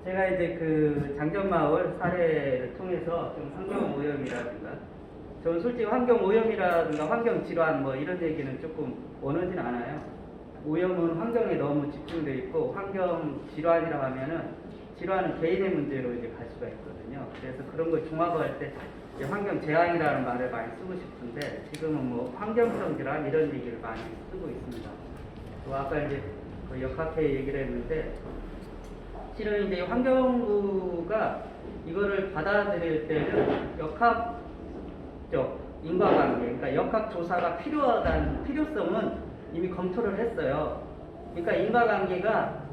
제가 이제 그 장전마을 사례를 통해서 좀 환경 오염이라든가, 저는 솔직히 환경 오염이라든가 환경 질환 뭐 이런 얘기는 조금 원하진 않아요. 오염은 환경에 너무 집중되어 있고, 환경 질환이라 하면은 질환은 개인의 문제로 이제 갈 수가 있거든요. 그래서 그런 걸 종합할 때 환경 재앙이라는 말을 많이 쓰고 싶은데, 지금은 뭐 환경성 질환 이런 얘기를 많이 쓰고 있습니다. 또 아까 이제 그 역학회 얘기를 했는데, 실은 이제 환경부가 이거를 받아들일 때는 역학적 인과관계, 그러니까 역학 조사가 필요하다는 필요성은 이미 검토를 했어요. 그러니까 인과관계가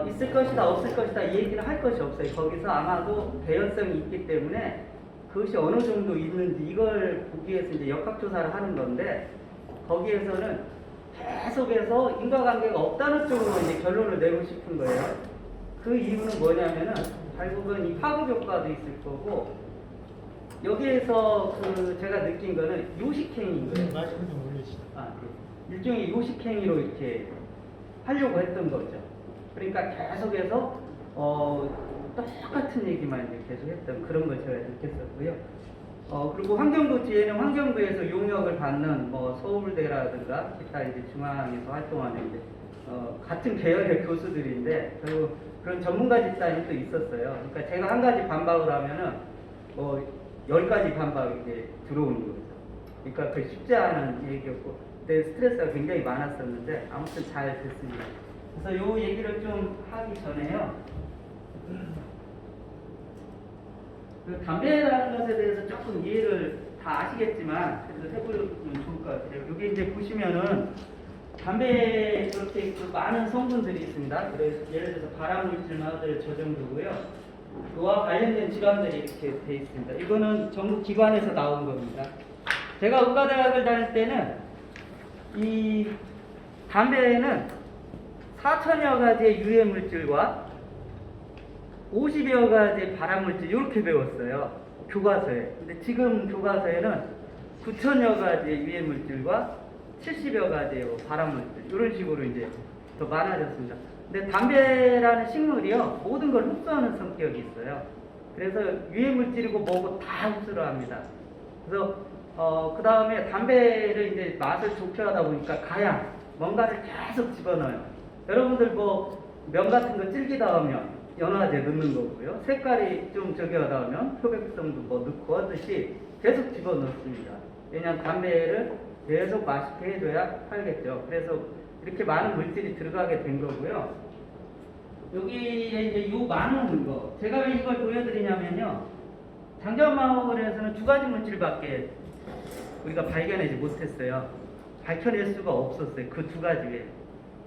있을 것이다 없을 것이다 이 얘기는 할 것이 없어요. 거기서 아마도 개연성이 있기 때문에 그것이 어느 정도 있는지 이걸 보기 위해서 이제 역학 조사를 하는 건데, 거기에서는 계속해서 인과관계가 없다는 쪽으로 이제 결론을 내고 싶은 거예요. 그 이유는 뭐냐면은 결국은 이 파급 효과도 있을 거고, 여기에서 그 제가 느낀 거는 요식행위인 거예요. 마이크 좀 올리시죠. 일종의 요식행위로 이렇게 하려고 했던 거죠. 그러니까 계속해서 똑같은 얘기만 이제 계속 했던 그런 걸 제가 느꼈었고요. 그리고 환경부 뒤에는 환경부에서 용역을 받는 뭐 서울대라든가 기타 이제 중앙에서 활동하는 이제 같은 계열의 교수들인데, 그리고 그런 전문가 집단이 또 있었어요. 그러니까 제가 한 가지 반박을 하면은 10가지 반박이 이제 들어오는 거죠. 그러니까 그 쉽지 않은 얘기였고, 그때 스트레스가 굉장히 많았었는데 아무튼 잘 됐습니다. 그래서 요 얘기를 좀 하기 전에요. 그 담배라는 것에 대해서 조금 이해를 다 아시겠지만 그래도 해보면 좋을 것 같아요. 여기 이제 보시면은 담배에 이렇게 그 많은 성분들이 있습니다. 그래서 예를 들어서 발암물질, 마들 저정도고요. 그와 관련된 질환들이 이렇게 돼 있습니다. 이거는 전국 기관에서 나온 겁니다. 제가 의과대학을 다닐 때는 이 담배에는 4천여 가지의 유해 물질과 50여 가지의 발암물질 이렇게 배웠어요. 교과서에. 근데 지금 교과서에는 9천여 가지의 유해 물질과 70여 가지의 발암물질 이런 식으로 이제 더 많아졌습니다. 근데 담배라는 식물이요, 모든 걸 흡수하는 성격이 있어요. 그래서 유해 물질이고 뭐고 다 흡수를 합니다. 그래서 그 다음에 담배를 이제 맛을 좋게 하다 보니까 가양 뭔가를 계속 집어넣어요. 여러분들 뭐 면 같은 거 질기다 하면 연화제 넣는 거고요. 색깔이 좀 저기 하다 하면 표백성도 뭐 넣고 하듯이 계속 집어넣습니다. 왜냐하면 담배를 계속 맛있게 해줘야 팔겠죠. 그래서 이렇게 많은 물질이 들어가게 된 거고요. 여기에 이제 요 많은 거, 제가 왜 이걸 보여드리냐면요, 장전마을에서는 2가지 물질밖에 우리가 발견하지 못했어요. 밝혀낼 수가 없었어요. 그 2가지 외에.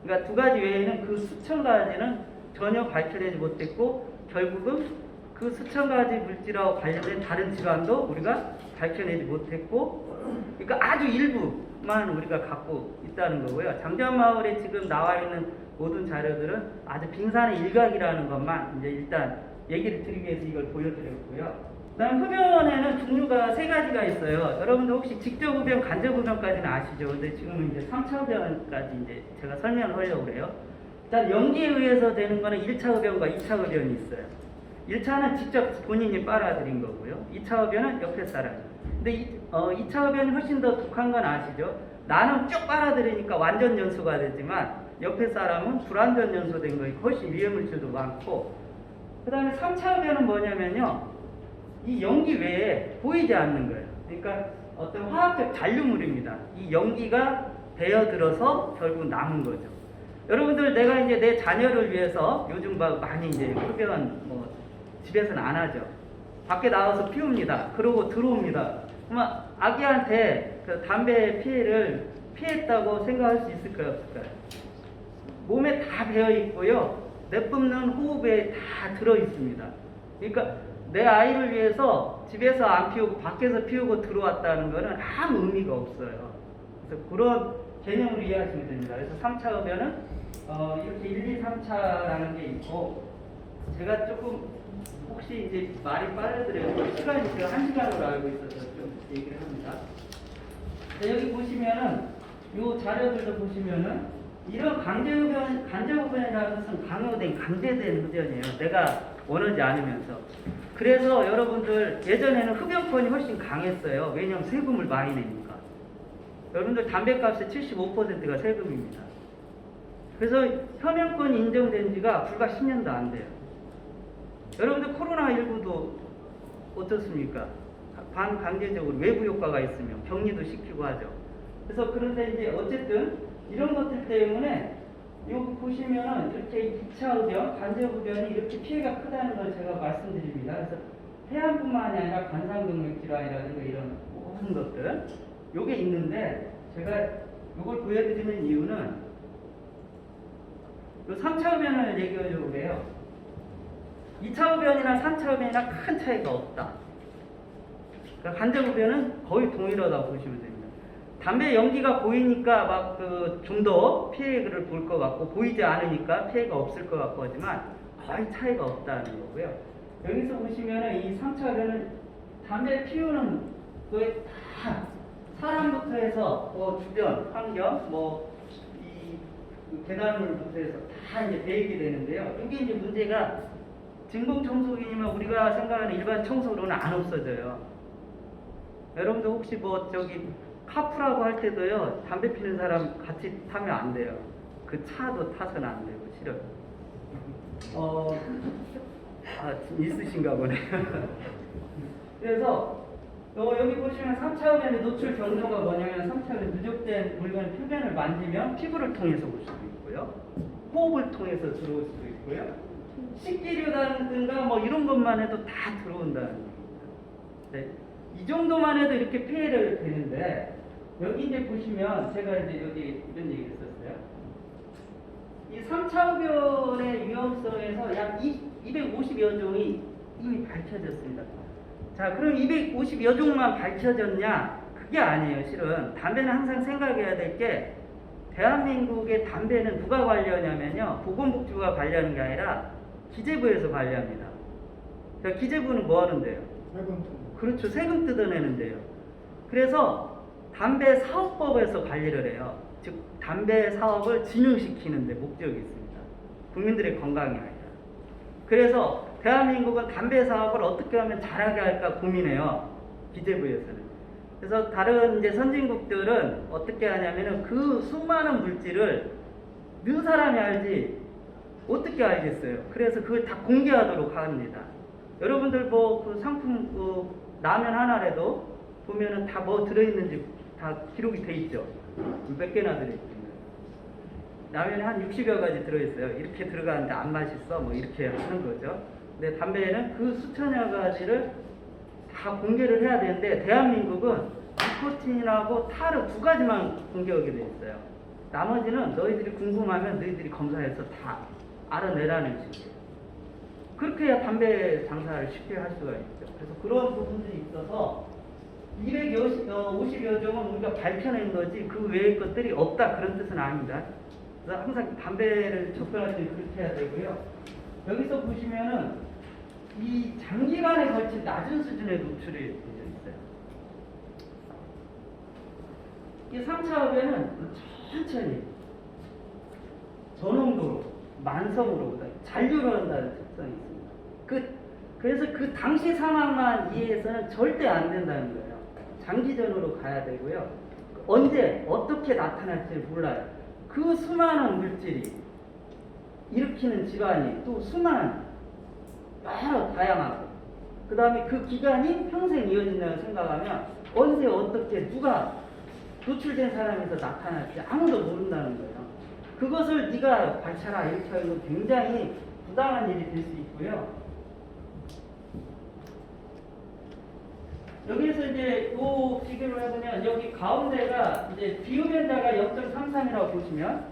그러니까 2가지 외에는 그 수천 가지는 전혀 밝혀내지 못했고, 결국은 그 수천 가지 물질하고 관련된 다른 질환도 우리가 밝혀내지 못했고, 그러니까 아주 일부만 우리가 갖고 있다는 거고요. 장전마을에 지금 나와 있는 모든 자료들은 아주 빙산의 일각이라는 것만 이제 일단 얘기를 드리기 위해서 이걸 보여드렸고요. 그다음 흡연에는 종류가 3가지가 있어요. 여러분들 혹시 직접 흡연, 간접 흡연까지는 아시죠? 근데 지금은 이제 3차 흡연까지 이제 제가 설명을 하려고 그래요. 일단 연기에 의해서 되는 거는 1차 흡연과 2차 흡연이 있어요. 1차는 직접 본인이 빨아들인 거고요. 2차 흡연은 옆에 사람. 근데 2차 흡연이 훨씬 더 독한 건 아시죠? 나는 쭉 빨아들이니까 완전 연소가 되지만 옆에 사람은 불완전 연소된 거니까 훨씬 위해 물질도 많고, 그 다음에 3차 흡연은 뭐냐면요, 이 연기 외에 보이지 않는 거예요. 그러니까 어떤 화학적 잔류물입니다. 이 연기가 배어들어서 결국 남은 거죠. 여러분들, 내가 이제 내 자녀를 위해서 요즘 많이 이제 흡연 뭐 집에서는 안 하죠. 밖에 나와서 피웁니다. 그러고 들어옵니다. 그러면 아기한테 그 담배 피해를 피했다고 생각할 수 있을까요, 없을까요? 몸에 다 배어 있고요, 내뿜는 호흡에 다 들어 있습니다. 그러니까 내 아이를 위해서 집에서 안 피우고 밖에서 피우고 들어왔다는 것은 아무 의미가 없어요. 그래서 그런 개념으로 이해하시면 됩니다. 그래서 3차 흡연은 이렇게 1, 2, 3차라는 게 있고, 제가 조금 혹시 이제 말이 빠르더라도 시간이 제가 1시간으로 알고 있어서 좀 얘기를 합니다. 자, 여기 보시면은 요 자료들도 보시면은 이런 간접흡연이라는 것은 강요된, 강제된 흡연이에요. 내가 원하지 않으면서. 그래서 여러분들 예전에는 흡연권이 훨씬 강했어요. 왜냐하면 세금을 많이 내니까. 여러분들 담배값의 75%가 세금입니다. 그래서 혐의권 인정된 지가 불과 10년도 안 돼요. 여러분들 코로나19도 어떻습니까? 반강제적으로 외부 효과가 있으면 격리도 시키고 하죠. 그래서 그런데 이제 어쨌든 이런 것들 때문에 여기 보시면은 이렇게 2차 흡연, 간접 흡연이 이렇게 피해가 크다는 걸 제가 말씀드립니다. 그래서 폐암뿐만이 아니라 관상동맥 질환이라든가 이런 모든 것들 요게 있는데 제가 이걸 보여드리는 이유는 요 3차 흡연을 얘기하려고 해요. 2차 흡연이나 3차 흡연이나 큰 차이가 없다. 그러니까 간접 흡연은 거의 동일하다고 보시면 됩니다. 담배 연기가 보이니까 막 좀 더 피해를 볼 것 같고 보이지 않으니까 피해가 없을 것 같고 하지만 거의 차이가 없다는 거고요. 여기서 보시면은 이 3차 흡연은 담배 피우는 거에 다 사람부터 해서 주변 환경 이 계단물부터 해서 다 이제 배이게 되는데요. 이게 이제 문제가 진공 청소기니면 우리가 생각하는 일반 청소로는 안 없어져요. 여러분들 혹시 카풀하고 할 때도요, 담배 피는 사람 같이 타면 안 돼요. 그 차도 타서는 안 되고, 싫어요. 좀 있으신가 보네요. 그래서, 여기 보시면 3차 흡연의 노출 경로가 뭐냐면, 3차 흡연 누적된 물건 표면을 만지면 피부를 통해서 올 수도 있고요. 호흡을 통해서 들어올 수도 있고요. 식기류라든가 이런 것만 해도 다 들어온다는 겁니다. 네. 이 정도만 해도 이렇게 피해를 되는데, 여기 이제 보시면 제가 이제 여기 이런 얘기를 썼어요. 이 3차 흡연의 위험성에서 약 250여 종이 이미 밝혀졌습니다. 자, 그럼 250여 종만 밝혀졌냐? 그게 아니에요, 실은. 담배는 항상 생각해야 될 게, 대한민국의 담배는 누가 관리하냐면요, 보건복지부가 관리하는 게 아니라 기재부에서 관리합니다. 그러니까 기재부는 뭐 하는데요? 그렇죠, 세금 뜯어내는데요. 그래서 담배 사업법에서 관리를 해요. 즉 담배 사업을 진흥시키는 데 목적이 있습니다. 국민들의 건강이 아니라. 그래서 대한민국은 담배 사업을 어떻게 하면 잘하게 할까 고민해요. 기재부에서는. 그래서 다른 이제 선진국들은 어떻게 하냐면은 그 수많은 물질을 넣은 사람이 알지 어떻게 알겠어요. 그래서 그걸 다 공개하도록 합니다. 여러분들 그 상품 라면 하나라도 보면은 다 들어있는지 다 기록이 돼 있죠. 몇 개나 들어있습니다. 라면에 한 60여 가지 들어있어요. 이렇게 들어가는데 안 맛있어 이렇게 하는 거죠. 근데 담배에는 그 수천여 가지를 다 공개를 해야 되는데 대한민국은 니코틴하고 타르 두 가지만 공개하게 돼 있어요. 나머지는 너희들이 궁금하면 너희들이 검사해서 다 알아내라는 식이에요. 그렇게 해야 담배 장사를 쉽게 할 수가 있죠. 그래서 그런 부분들이 있어서 250여 종은 우리가 밝혀낸 거지 그 외의 것들이 없다 그런 뜻은 아닙니다. 그래서 항상 담배를 접근할 때 그렇게 해야 되고요. 여기서 보시면은 이 장기간에 걸친 낮은 수준의 노출이 있어요. 이 3차 흡연은 천천히 저농도로 만성으로 잔류를 한다는 특성이 있습니다. 그래서 그 당시 상황만 이해해서는 절대 안 된다는 거예요. 장기전으로 가야 되고요. 언제 어떻게 나타날지 몰라요. 그 수많은 물질이 일으키는 질환이 또 수많은 여러 다양하고 그 다음에 그 기간이 평생 이어진다고 생각하면 언제 어떻게 누가 노출된 사람에서 나타날지 아무도 모른다는 거예요. 그것을 네가 관찰하 이렇게 하는 건 굉장히 부당한 일이 될 수 있고요. 여기에서 이제 요 비교를 해보면 여기 가운데가 이제 비흡연자가 0.33이라고 보시면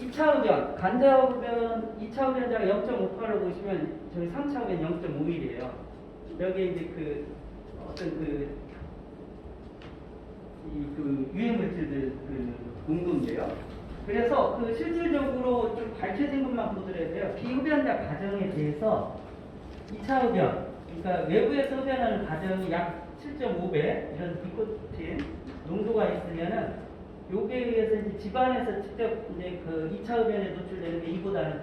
2차 흡연, 간접 흡연, 2차 흡연자가 0.58로 보시면 저희 3차 흡연 0.51이에요. 여기 이제 유해 물질들 농도인데요. 그래서 실질적으로 좀 밝혀진 것만 보더라도요. 비흡연자 가정에 대해서 2차 흡연, 그러니까 외부에서 흡연하는 가정이 약 7.5배 이런 니코틴 농도가 있으면은 요게 의해서 이제 집안에서 직접 이제 그 2차 흡연에 노출되는 게 이보다는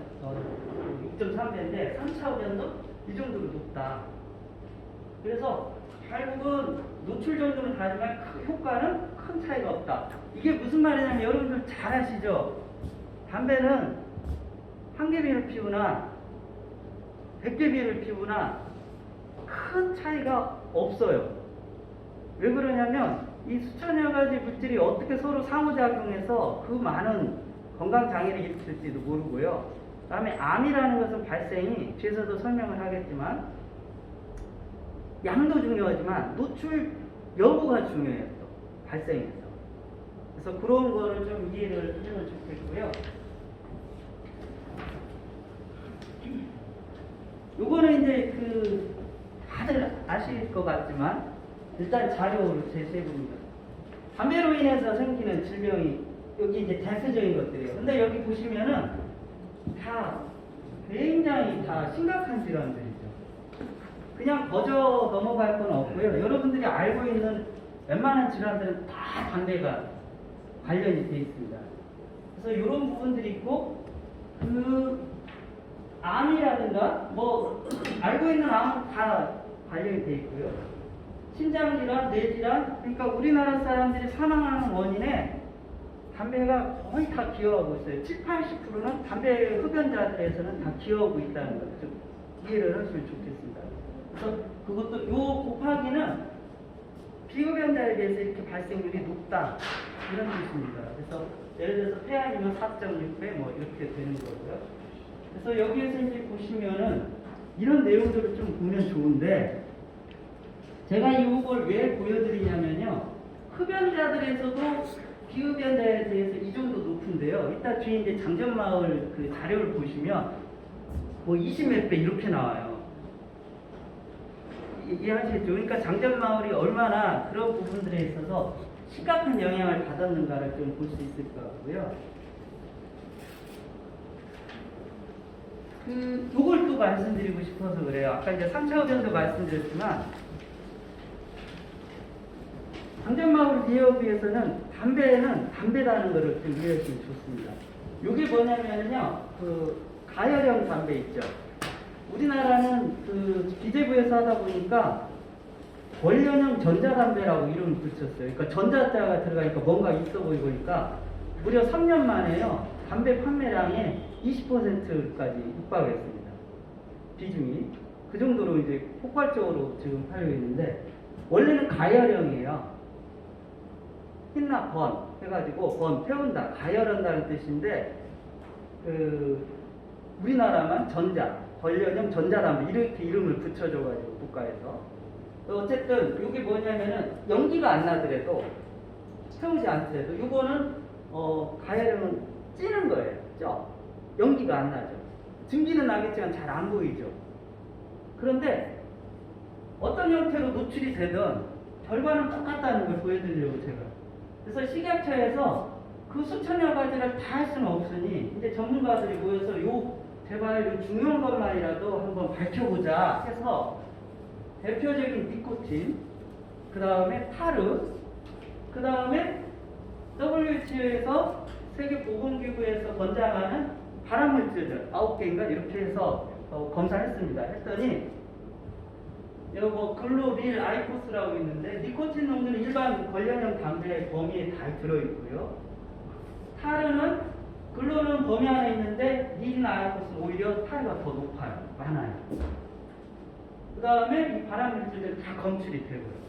6.3배인데 3차 흡연도 이 정도로 높다. 그래서 결국은 노출 정도는 다르지만 효과는 큰 차이가 없다. 이게 무슨 말이냐면 여러분들 잘 아시죠? 담배는 한 개비를 피우나 100개비를 피우나 큰 차이가 없어요. 왜 그러냐면 이 수천여 가지 물질이 어떻게 서로 상호작용해서 그 많은 건강장애를 일으킬지도 모르고요. 그 다음에 암이라는 것은 발생이 뒤에서도 설명을 하겠지만 양도 중요하지만 노출 여부가 중요해요. 또 발생해서. 그래서 그런 거를 좀 이해를 하면 좋겠고요. 요거는 이제 그 다들 아실 것 같지만 일단 자료로 제시해 봅니다. 담배로 인해서 생기는 질병이 여기 이제 대표적인 것들이에요. 근데 여기 보시면은 다 굉장히 다 심각한 질환들이죠. 그냥 거저 넘어갈 건 없고요. 여러분들이 알고 있는 웬만한 질환들은 다 담배가 관련이 되어 있습니다. 그래서 이런 부분들이 있고 그 암이라든가 뭐 알고 있는 암은 다 관련이 되어 있고요. 심장질환, 뇌질환, 그러니까 우리나라 사람들이 사망하는 원인에 담배가 거의 다 기여하고 있어요. 70, 80%는 담배 흡연자들에서는 다 기여하고 있다는 걸 좀 이해를 하시면 좋겠습니다. 그래서 그것도 요 곱하기는 비흡연자에 비해서 이렇게 발생률이 높다 이런 뜻입니다. 그래서 예를 들어서 폐암이면 4.6배 뭐 이렇게 되는 거고요. 그래서 여기에서 이제 보시면은 이런 내용들을 좀 보면 좋은데 제가 이걸 왜 보여드리냐면요. 흡연자들에서도 비흡연자에 대해서 이 정도 높은데요. 이따 뒤에 이제 장전마을 그 자료를 보시면 뭐 20몇 배 이렇게 나와요. 이해하시겠죠? 그러니까 장전마을이 얼마나 그런 부분들에 있어서 심각한 영향을 받았는가를 좀 볼 수 있을 것 같고요. 요걸 또 말씀드리고 싶어서 그래요. 아까 이제 3차 흡연도 말씀드렸지만 장전마을 이해하기 위해서는 담배는 담배라는 것을 좀 이해하시면 좋습니다. 이게 뭐냐면요, 그 가열형 담배 있죠. 우리나라는 그 기재부에서 하다 보니까 원료형 전자담배라고 이름을 붙였어요. 그러니까 전자자가 들어가니까 뭔가 있어 보이니까 무려 3년 만에요 담배 판매량의 20%까지 육박했습니다. 비중이 그 정도로 이제 폭발적으로 지금 팔리고 있는데 원래는 가열형이에요. hit나 burn 해가지고 burn 태운다, 가열한다는 뜻인데 그 우리나라만 전자, 권련형 전자담배 이렇게 이름을 붙여줘가지고 국가에서 어쨌든 이게 뭐냐면은 연기가 안 나더라도 태우지 않더라도 이거는 가열형은 찌는 거예요. 쪄. 연기가 안 나죠. 증기는 나겠지만 잘 안 보이죠. 그런데 어떤 형태로 노출이 되든 결과는 똑같다는 걸 보여드리려고 제가. 그래서 식약처에서 그 수천여 가지를 다 할 수는 없으니 이제 전문가들이 모여서 제발 요 중요한 것만이라도 한번 밝혀보자 해서 대표적인 니코틴, 그 다음에 타르, 그 다음에 WHO에서 세계보건기구에서 권장하는 발암물질들 9개인가 이렇게 해서 검사했습니다. 했더니 여기 뭐 글로릴 아이코스라고 있는데 니코틴 농도는 일반 관련형 담배의 범위에 다 들어있고요. 타르는 글로는 범위 안에 있는데 닐이나 아이코스는 오히려 타르가 더 높아요. 많아요. 그 다음에 이 발암물질들은 다 검출이 되고요.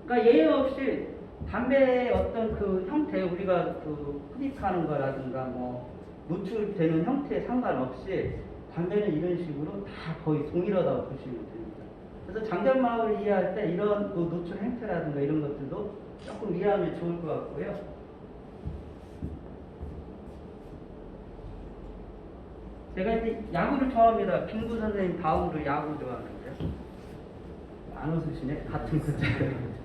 그러니까 예외 없이 담배의 어떤 그 형태, 우리가 그 흡입하는 거라든가 뭐 노출되는 형태에 상관없이 담배는 이런 식으로 다 거의 동일하다고 보시면 됩니다. 그래서 장전마을을 이해할 때 이런 그 노출 행태라든가 이런 것들도 조금 이해하면 좋을 것 같고요. 제가 이제 야구를 좋아합니다. 빙구 선생님 다음으로 야구 좋아하는데요. 안 웃으시네? 같은 거잖아요.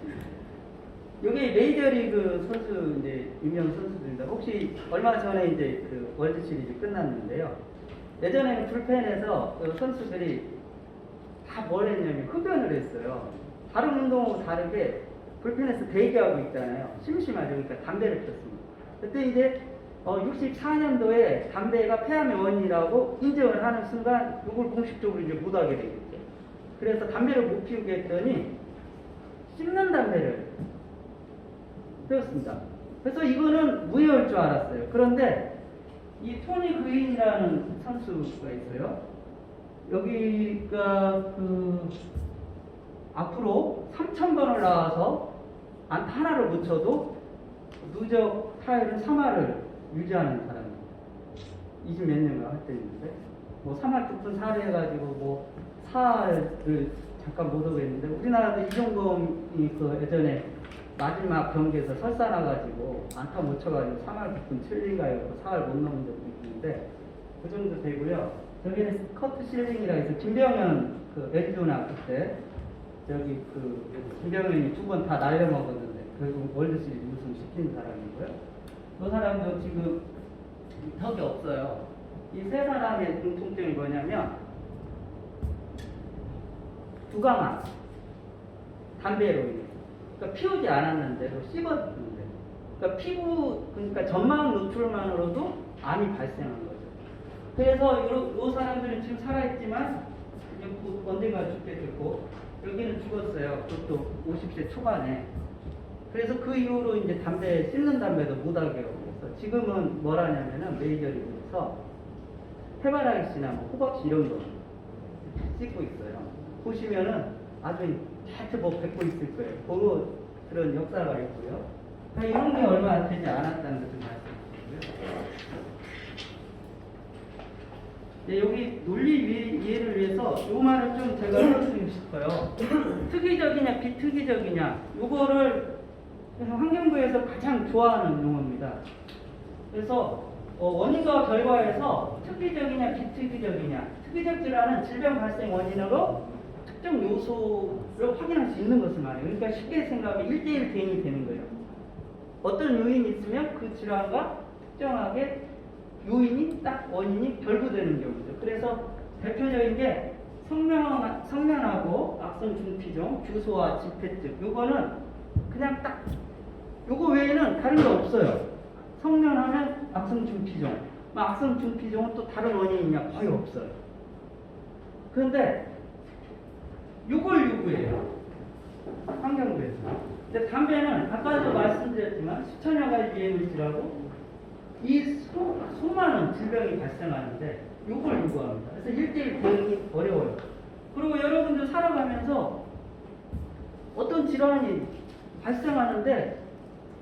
여기 메이저리그 선수, 이제, 유명 선수들입니다. 혹시 얼마 전에 이제 그 월드 시리즈 끝났는데요. 예전에는 불펜에서 그 선수들이 다 뭘 했냐면 흡연을 했어요. 다른 운동하고 다르게 불편해서 대기하고 있잖아요. 심심하죠. 그러니까 담배를 폈습니다. 그때 이제 64년도에 담배가 폐암의 원인이라고 인정을 하는 순간 이걸 공식적으로 이제 못하게 되겠죠. 그래서 담배를 못 피우게 했더니 씹는 담배를 피웠습니다. 그래서 이거는 무해할 줄 알았어요. 그런데 이 토니 그린이라는 선수가 있어요. 여기가 앞으로 3,000번을 나와서 안타 하나를 못 쳐도 누적 타율은 3할을 유지하는 사람입니다. 20 몇 년간 할 때인데 뭐 3할 9푼 4를 해가지고 뭐 4할을 잠깐 못 오겠는데 우리나라도 이종범이 예전에 마지막 경기에서 설사나가지고 안타 못 쳐가지고 3할 9푼 7리가요 4할 못 넘은 적도 있는데 그 정도 되고요. 저기는 스커트 실링이라 해서 김병현 애리조나 그때 저기 김병현이 2번 다 날려먹었는데 결국 월드시리즈 우승 시킨 사람이고요. 그 사람도 지금 턱이 없어요. 이 세 사람의 공통점이 뭐냐면 두강암, 담배로 인해서 그러니까 피우지 않았는데도 씹었는데 그러니까 전막 노출만으로도 암이 발생한 거죠. 그래서 이 사람들은 지금 살아있지만 이제 언젠가 죽게 되고 여기는 죽었어요. 그것도 50세 초반에. 그래서 그 이후로 이제 씹는 담배도 못하게 하고 그래서 지금은 뭘 하냐면은 메이저리그에서 페바라이스나 뭐 호박씨 이런 거 씹고 있어요. 보시면은 아주 자주 뭐 뱉고 있을 거예요. 그런 역사가 있고요. 그러니까 이런 게 얼마 되지 않았다는 것을 말씀드리고요. 네, 여기 논리 이해를 위해서 이 말을 좀 제가 해주고 싶어요. 특이적이냐 비특이적이냐 요거를 환경부에서 가장 좋아하는 용어입니다. 그래서 원인과 결과에서 특이적이냐 비특이적이냐 특이적 질환은 질병 발생 원인으로 특정 요소를 확인할 수 있는 것을 말해요. 그러니까 쉽게 생각하면 1대1 대응이 되는 거예요. 어떤 요인이 있으면 그 질환과 특정하게 요인이 딱 원인이 결부되는 경우죠. 그래서 대표적인 게 성면하고 악성 중피종, 규소화 집회증. 요거는 그냥 딱 요거 외에는 다른 게 없어요. 성면하면 악성 중피종. 악성 중피종은 또 다른 원인이 있냐? 거의 없어요. 그런데 요걸 요구해요. 환경부에서. 근데 담배는 아까도 말씀드렸지만 수천여 가지 유해물질하고 이 수많은 질병이 발생하는데 이걸 요구합니다. 그래서 1대1 대응이 어려워요. 그리고 여러분들 살아가면서 어떤 질환이 발생하는데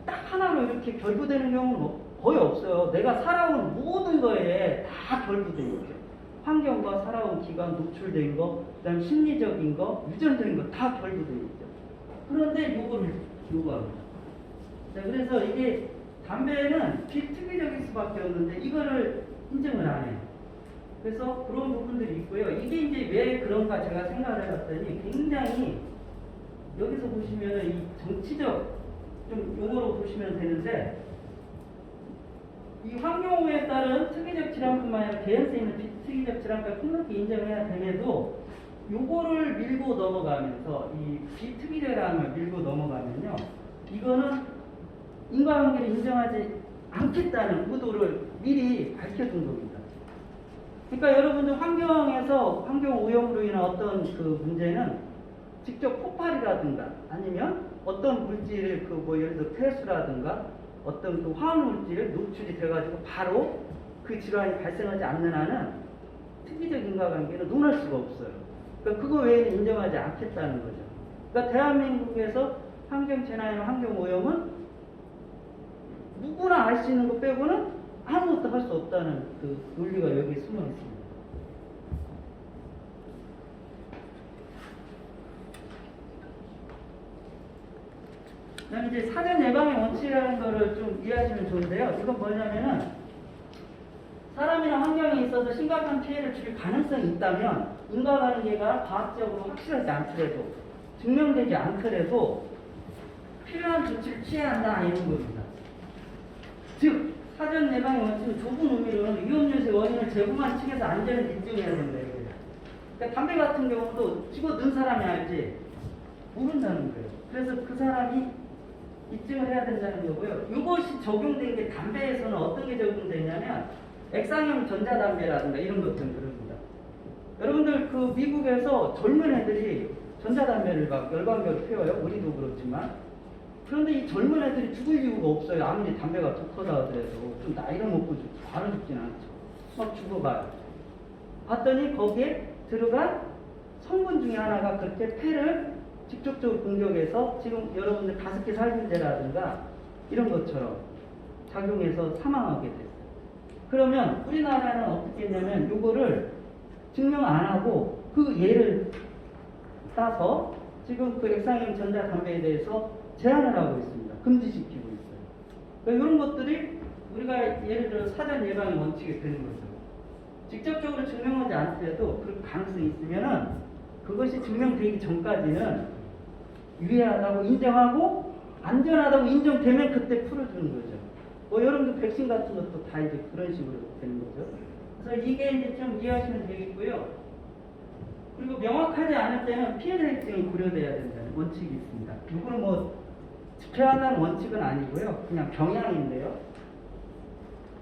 딱 하나로 이렇게 결부되는 경우는 거의 없어요. 내가 살아온 모든 거에 다 결부되어 있죠. 환경과 살아온 기간, 노출된 거, 그 다음 심리적인 거, 유전적인 거 다 결부되어 있죠. 그런데 요거를 요구합니다. 자, 그래서 이게 담배는 비특이적일 수밖에 없는데 이거를 인정을 안 해요. 그래서 그런 부분들이 있고요. 이게 이제 왜 그런가 제가 생각을 해봤더니 굉장히 여기서 보시면은 이 정치적 좀 용어로 보시면 되는데 이 환경오염에 따른 특이적 질환뿐만 아니라 개연성 있는 비특이적 질환까지 폭넓게 인정해야 됨에도 요거를 밀고 넘어가면서 이 비특이적이라는 걸 밀고 넘어가면요. 이거는 인과관계를 인정하지 않겠다는 의도를 미리 밝혀둔 겁니다. 그러니까 여러분들 환경에서 환경오염으로 인한 어떤 그 문제는 직접 폭발이라든가 아니면 어떤 물질을 예를 들어 폐수라든가 어떤 그 화학물질 노출이 돼가지고 바로 그 질환이 발생하지 않는 한은 특이적 인과관계는 논할 수가 없어요. 그러니까 그거 외에는 인정하지 않겠다는 거죠. 그러니까 대한민국에서 환경재난이나 환경오염은 누구나 알 수 있는 것 빼고는 아무것도 할 수 없다는 그 논리가 여기에 숨어 있습니다. 그다음에 이제 사전 예방의 원칙이라는 거를 좀 이해하시면 좋은데요. 이건 뭐냐면은 사람이나 환경에 있어서 심각한 피해를 줄일 가능성이 있다면 인과관계가 과학적으로 확실하지 않더라도 증명되지 않더라도 필요한 조치를 취해야 한다 이런 겁니다. 즉 사전 예방의 원칙은 좁은 의미로는 위험 요소의 원인을 제공한 측에서 안전을 입증해야 된다 이거예요. 그러니까 담배 같은 경우도 집어 넣은 사람이 알지 모른다는 거예요. 그래서 그 사람이 입증을 해야 된다는 거고요. 이것이 적용된 게 담배에서는 어떤 게 적용되냐면 액상형 전자담배라든가 이런 것들은 그럽니다. 여러분들 그 미국에서 젊은 애들이 전자담배를 막 열광적으로 피워요. 우리도 그렇지만. 그런데 이 젊은 애들이 죽을 이유가 없어요. 아무리 담배가 독하다 하더라도 좀 나이를 먹고 바로 죽진 않죠. 막 죽어가요. 봤더니 거기에 들어간 성분 중에 하나가 그렇게 폐를 직접적으로 공격해서 지금 여러분들 가습기 살균제라든가 이런 것처럼 작용해서 사망하게 됐어요. 그러면 우리나라는 어떻게 했냐면 요거를 증명 안 하고 그 예를 따서 지금 그 액상형 전자담배에 대해서 제한을 하고 있습니다. 금지시키고 있어요. 그러니까 이런 것들이 우리가 예를 들어 사전 예방의 원칙이 되는 거죠. 직접적으로 증명하지 않더라도 그럴 가능성이 있으면은 그것이 증명되기 전까지는 유해하다고 인정하고 안전하다고 인정되면 그때 풀어주는 거죠. 뭐 여러분들 백신 같은 것도 다 이제 그런 식으로 되는 거죠. 그래서 이게 이제 좀 이해하시면 되겠고요. 그리고 명확하지 않을 때는 피해자 입증이 고려돼야 된다는 원칙이 있습니다. 이거는 뭐 지켜야 한다는 원칙은 아니고요. 그냥 경향인데요.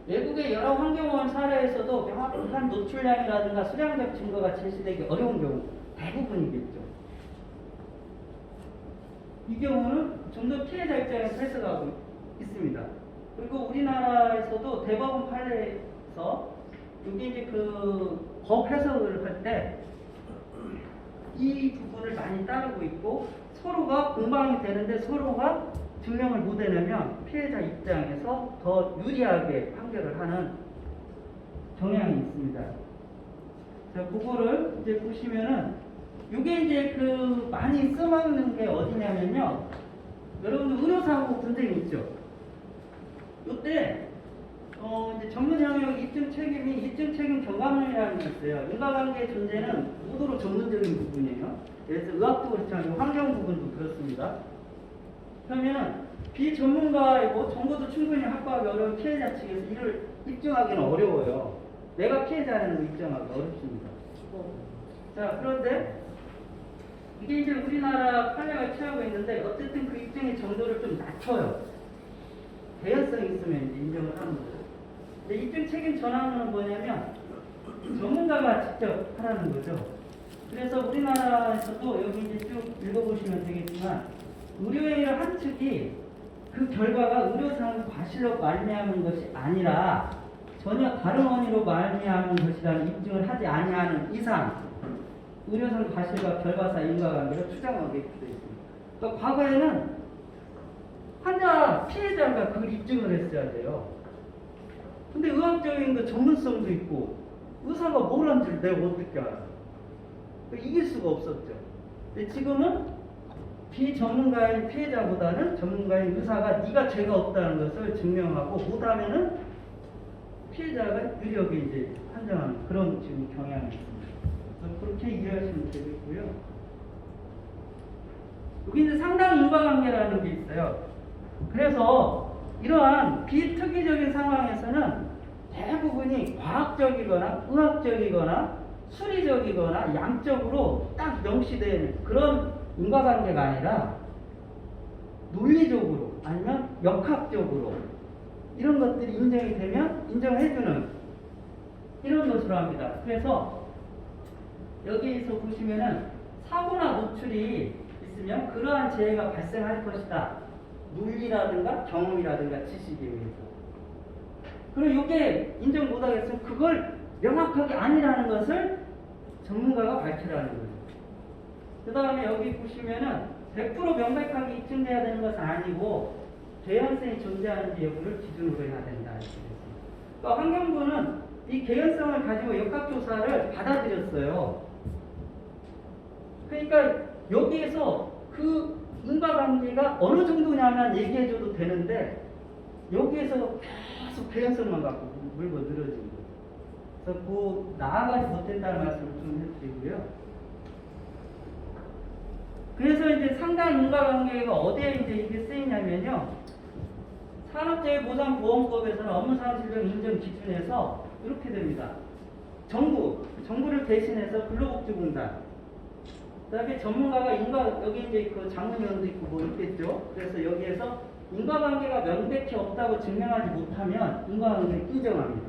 외국의 여러 환경오염 사례에서도 명확한 노출량이라든가 수량적 증거가 제시되기 어려운 경우 대부분이겠죠. 이 경우는 좀 더 피해자 입장에서 해석하고 있습니다. 그리고 우리나라에서도 대법원 판례에서 이게 이제 그 법 해석을 할 때 이 부분을 많이 따르고 있고 서로가 공방이 되는데 서로가 증명을 못 해내면 피해자 입장에서 더 유리하게 판결을 하는 경향이 있습니다. 자, 그거를 이제 보시면은 이게 이제 그 많이 써먹는 게 어디냐면요. 여러분들 의료사고 분쟁이 있죠. 이때 이제 전문 영역 입증 책임이 입증 책임 경감론이라는 게 있어요. 인과관계 존재는 모두로 전문적인 부분이에요. 그래서 의학도 그렇지만 환경 부분도 그렇습니다. 그러면 비전문가이고 정보도 충분히 확보하기 어려운 피해자 측에서 이를 입증하기는 어려워요. 내가 피해자라는 걸 입증하기 어렵습니다. 자, 그런데 이게 이제 우리나라 판례가 취하고 있는데 어쨌든 그 입증의 정도를 좀 낮춰요. 대연성이 있으면 이제 인정을 하는 거죠. 근데 입증 책임 전환은 뭐냐면 전문가가 직접 하라는 거죠. 그래서 우리나라에서도 여기 이제 쭉 읽어보시면 되겠지만 의료회의를 한 측이 그 결과가 의료상 과실로 말미암은 것이 아니라 전혀 다른 원인으로 말미암은 것이라는 입증을 하지 아니하는 이상 의료상 과실과 결과사 인과관계를 추정하게 되어 있습니다. 그러니까 과거에는 환자 피해자가 그걸 입증을 했어야 돼요. 근데 의학적인 그 전문성도 있고 의사가 뭘 한지를 내가 어떻게 알아? 이길 수가 없었죠. 근데 지금은 비전문가인 피해자보다는 전문가인 의사가 네가 죄가 없다는 것을 증명하고 못하면은 피해자가 유리하게 이제 판정하는 그런 지금 경향이 있습니다. 그렇게 이해하시면 되겠고요. 여기 이제 상당 인과관계라는 게 있어요. 그래서 이러한 비특이적인 상황에서는 대부분이 과학적이거나 의학적이거나 수리적이거나 양적으로 딱 명시된 그런 인과관계가 아니라 논리적으로 아니면 역학적으로 이런 것들이 인정이 되면 인정해주는 이런 것으로 합니다. 그래서 여기에서 보시면은 사고나 노출이 있으면 그러한 재해가 발생할 것이다. 논리라든가 경험이라든가 지식에 의해서. 그리고 이게 인정 못하겠으면 그걸 명확하게 아니라는 것을 전문가가 밝히라는 거예요. 그 다음에 여기 보시면은 100% 명백하게 입증돼야 되는 것은 아니고 개연성이 존재하는지 여부를 기준으로 해야 된다. 그러니까 환경부는 이 개연성을 가지고 역학조사를 받아들였어요. 그러니까 여기에서 그 인과관계가 어느 정도냐면 얘기해줘도 되는데 여기에서 계속 개연성만 갖고 물고 늘어지는 거예요. 그래서 그 나아가지 못했다는 말씀을 좀 해드리고요. 그래서 이제 상당 인과관계가 어디에 이제 이게 쓰이냐면요. 산업재해보상보험법에서는 업무상실력 인정 기준에서 이렇게 됩니다. 정부를 대신해서 근로복지공단 그다음에 전문가가 여기 이제 그 장문위원도 있고 뭐 있겠죠. 그래서 여기에서 인과관계가 명백히 없다고 증명하지 못하면 인과관계를 인정합니다.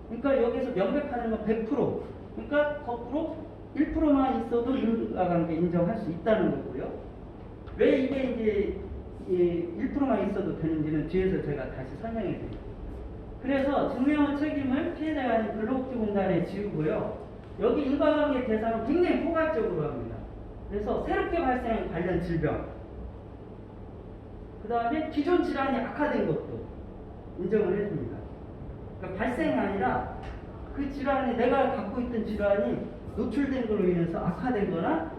그러니까 여기서 명백하는 건 100%. 그러니까 거꾸로 1%만 있어도 인과관계 인정할 수 있다는 거고요. 왜 이게 이제 1%만 있어도 되는지는 뒤에서 제가 다시 설명해 드릴게요. 그래서 증명의 책임을 피해자가 아닌 근로복지공단에 지우고요. 여기 인과관계 대상은 굉장히 포괄적으로 합니다. 그래서 새롭게 발생한 관련 질병, 그 다음에 기존 질환이 악화된 것도 인정을 해줍니다. 그러니까 발생이 아니라 그 질환이 내가 갖고 있던 질환이 노출된 걸로 인해서 악화된 거나